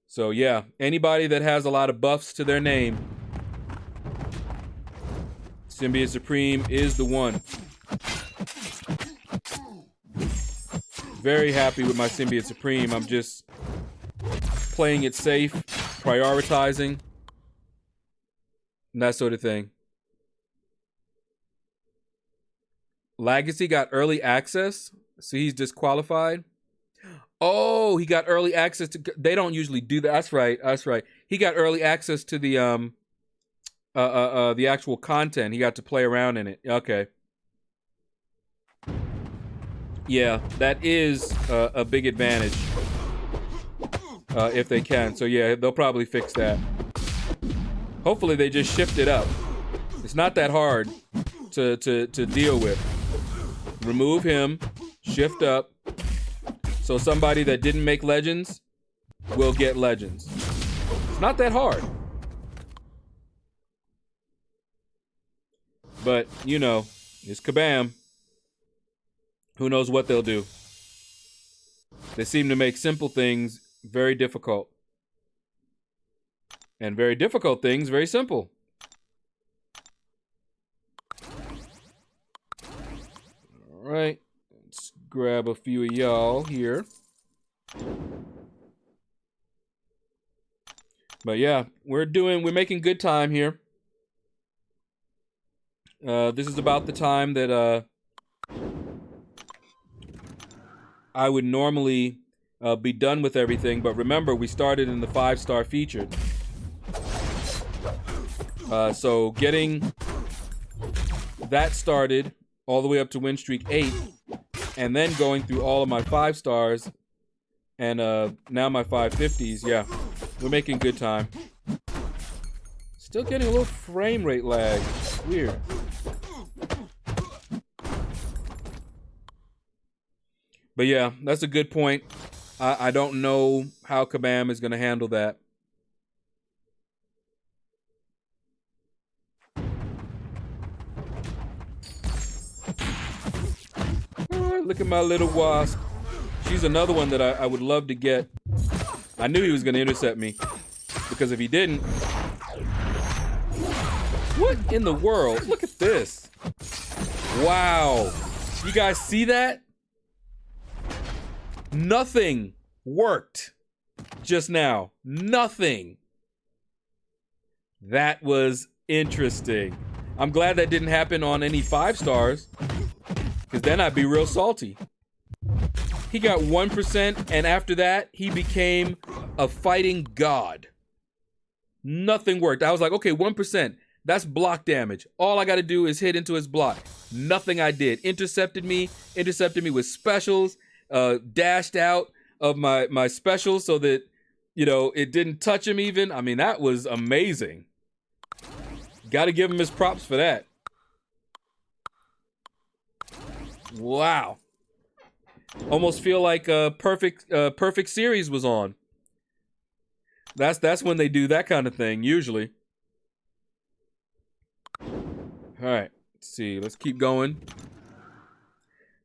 So yeah, anybody that has a lot of buffs to their name, Symbiote Supreme is the one. Very happy with my Symbiote Supreme. I'm just playing it safe, prioritizing, and that sort of thing. Legacy got early access, so he's disqualified. Oh, he got early access to. They don't usually do that. That's right. That's right. He got early access to the actual content. He got to play around in it. Okay. Yeah, that is a big advantage if they can. So yeah, they'll probably fix that. Hopefully they just shift it up. It's not that hard to deal with. Remove him, shift up, so somebody that didn't make Legends will get Legends. It's not that hard. But, you know, it's Kabam. Who knows what they'll do? They seem to make simple things very difficult. And very difficult things very simple. All right. Let's grab a few of y'all here. But yeah, we're making good time here. This is about the time that I would normally be done with everything, but remember, we started in the 5-star featured. So getting that started all the way up to win streak 8, and then going through all of my 5 stars, and now my 550s, yeah, we're making good time. Still getting a little frame rate lag. Weird. But yeah, that's a good point. I don't know how Kabam is going to handle that. Look at my little wasp. She's another one that I would love to get. I knew he was going to intercept me, because if he didn't... What in the world? Look at this. Wow. You guys see that? Nothing worked just now. Nothing. That was interesting. I'm glad that didn't happen on any 5 stars, because then I'd be real salty. He got 1%, and after that, he became a fighting god. Nothing worked. I was like, okay, 1%. That's block damage. All I got to do is hit into his block. Nothing I did. Intercepted me with specials, dashed out of my specials so that, you know, it didn't touch him even. I mean, that was amazing. Got to give him his props for that. Wow. Almost feel like a perfect series was on. That's when they do that kind of thing, usually. All right, let's see. Let's keep going.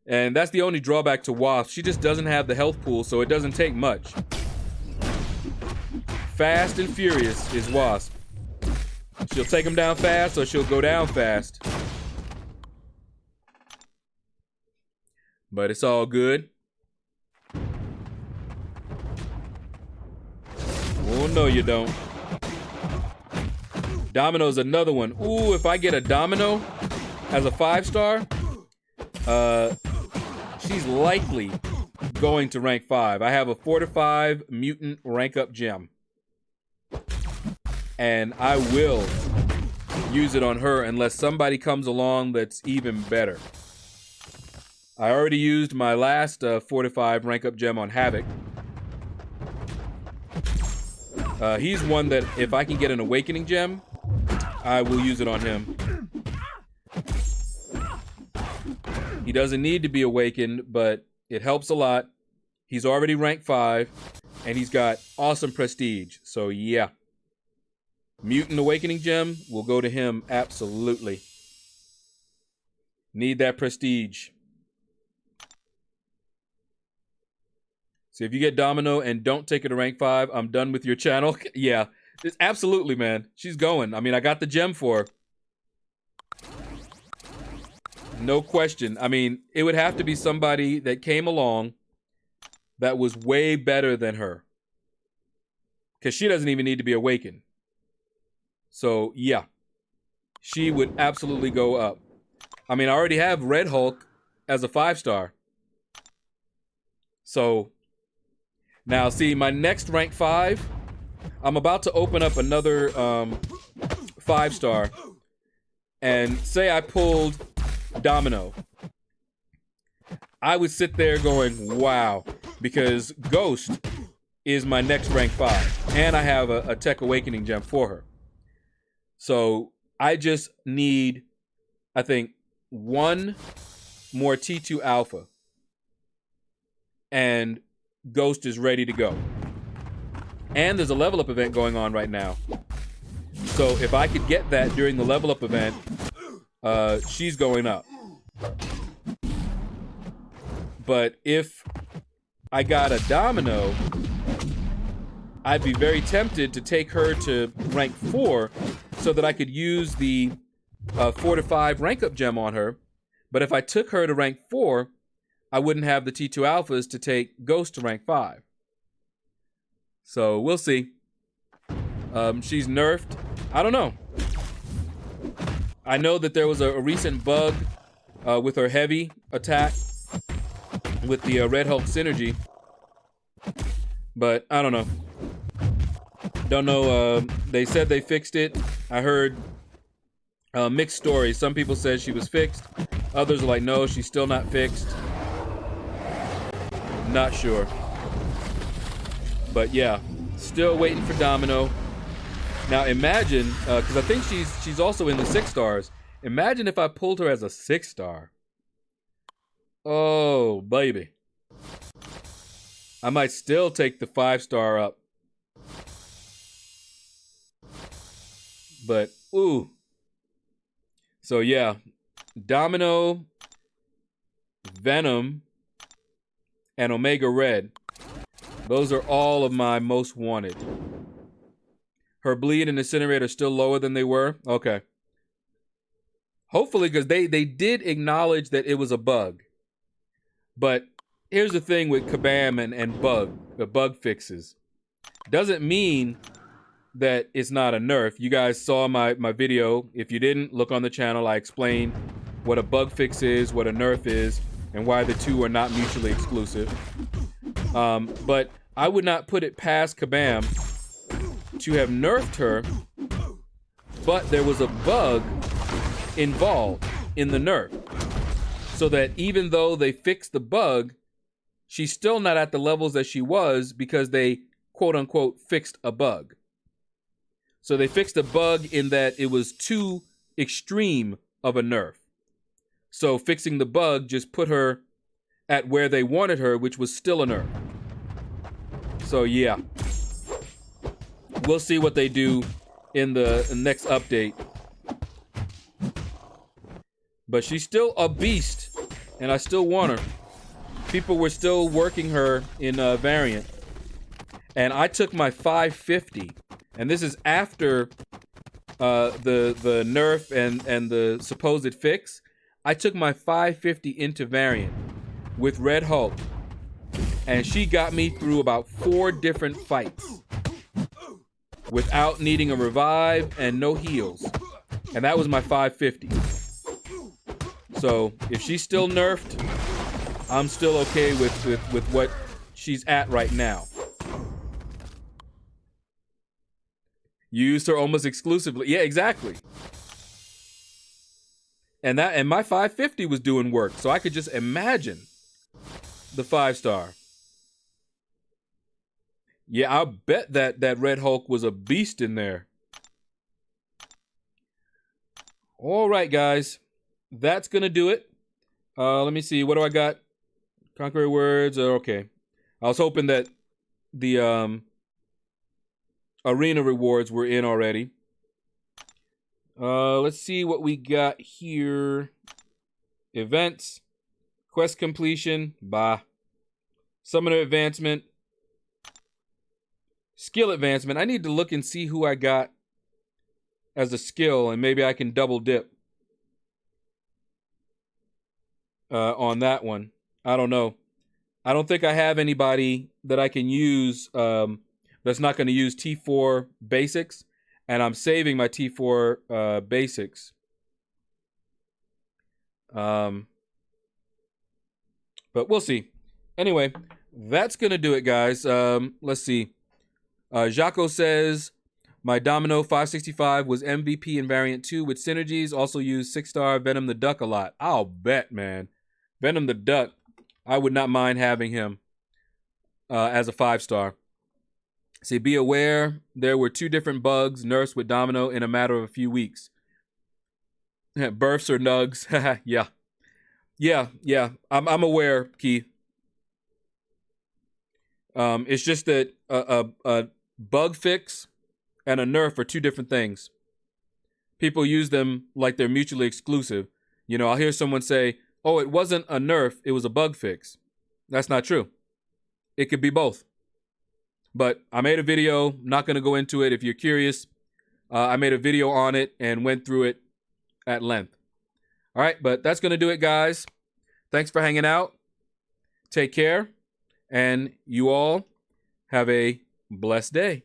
And that's the only drawback to Wasp. She just doesn't have the health pool, so it doesn't take much. Fast and furious is Wasp. She'll take him down fast, or she'll go down fast. But it's all good. Oh, no, you don't. Domino's another one. Ooh, if I get a Domino as a 5-star, she's likely going to rank 5. I have a 4-5 mutant rank up gem. And I will use it on her unless somebody comes along that's even better. I already used my last 4-5 rank up gem on Havoc. He's one that if I can get an awakening gem, I will use it on him. He doesn't need to be awakened, but it helps a lot. He's already ranked 5, and he's got awesome prestige. So yeah. Mutant awakening gem will go to him absolutely. Need that prestige. So if you get Domino and don't take her to rank 5, I'm done with your channel. Yeah, it's absolutely, man. She's going. I mean, I got the gem for her. No question. I mean, it would have to be somebody that came along that was way better than her. Because she doesn't even need to be awakened. So, yeah. She would absolutely go up. I mean, I already have Red Hulk as a 5-star. So... Now, see, my next rank 5, I'm about to open up another 5-star. And say I pulled Domino. I would sit there going, wow, because Ghost is my next rank 5. And I have a Tech Awakening gem for her. So I just need, I think, one more T2 Alpha. And Ghost is ready to go. And there's a level up event going on right now. So if I could get that during the level up event, she's going up. But if I got a Domino, I'd be very tempted to take her to rank 4 so that I could use the 4 to 5 rank up gem on her. But if I took her to rank 4, I wouldn't have the T2 Alphas to take Ghost to rank 5. So we'll see. She's nerfed. I don't know. I know that there was a recent bug with her heavy attack with the Red Hulk synergy. But I don't know. Don't know. They said they fixed it. I heard mixed stories. Some people said she was fixed. Others are like, no, she's still not fixed. Not sure. But yeah, still waiting for Domino. Now imagine, because I think she's also in the 6 stars. Imagine if I pulled her as a 6-star. Oh, baby. I might still take the 5-star up. But, ooh. So yeah, Domino, Venom, and Omega Red. Those are all of my most wanted. Her Bleed and Incinerate are still lower than they were. Okay. Hopefully, because they did acknowledge that it was a bug. But here's the thing with Kabam and bug fixes. Doesn't mean that it's not a nerf. You guys saw my video. If you didn't, look on the channel. I explained what a bug fix is, what a nerf is, and why the two are not mutually exclusive. But I would not put it past Kabam to have nerfed her, but there was a bug involved in the nerf. So that even though they fixed the bug, she's still not at the levels that she was because they, quote unquote, fixed a bug. So they fixed a bug in that it was too extreme of a nerf. So fixing the bug just put her at where they wanted her, which was still a nerf. So yeah. We'll see what they do in the next update. But she's still a beast, and I still want her. People were still working her in variant. And I took my 550, and this is after the nerf and the supposed fix. I took my 550 into variant with Red Hulk, and she got me through about 4 different fights without needing a revive and no heals. And that was my 550. So if she's still nerfed, I'm still okay with what she's at right now. You used her almost exclusively. Yeah, exactly. And my 550 was doing work, so I could just imagine the 5-star. Yeah, I'll bet that Red Hulk was a beast in there. All right, guys. That's going to do it. Let me see. What do I got? Conqueror words. Okay. I was hoping that the arena rewards were in already. Let's see what we got here. Events. Quest completion. Bah. Summoner advancement. Skill advancement. I need to look and see who I got as a skill, and maybe I can double dip on that one. I don't know. I don't think I have anybody that I can use that's not going to use T4 basics, and I'm saving my T4 basics. But we'll see. Anyway, that's going to do it, guys. Let's see. Jaco says, my Domino 565 was MVP in Variant 2 with synergies. Also used 6-star Venom the Duck a lot. I'll bet, man. Venom the Duck, I would not mind having him as a 5-star. See, be aware, there were 2 different bugs nursed with Domino in a matter of a few weeks. Births or nugs. Yeah. Yeah. I'm aware, Keith. It's just that a bug fix and a nerf are 2 different things. People use them like they're mutually exclusive. You know, I'll hear someone say, oh, it wasn't a nerf, it was a bug fix. That's not true. It could be both. But I made a video, not going to go into it. If you're curious, I made a video on it and went through it at length. All right, but that's going to do it, guys. Thanks for hanging out. Take care. And you all have a blessed day.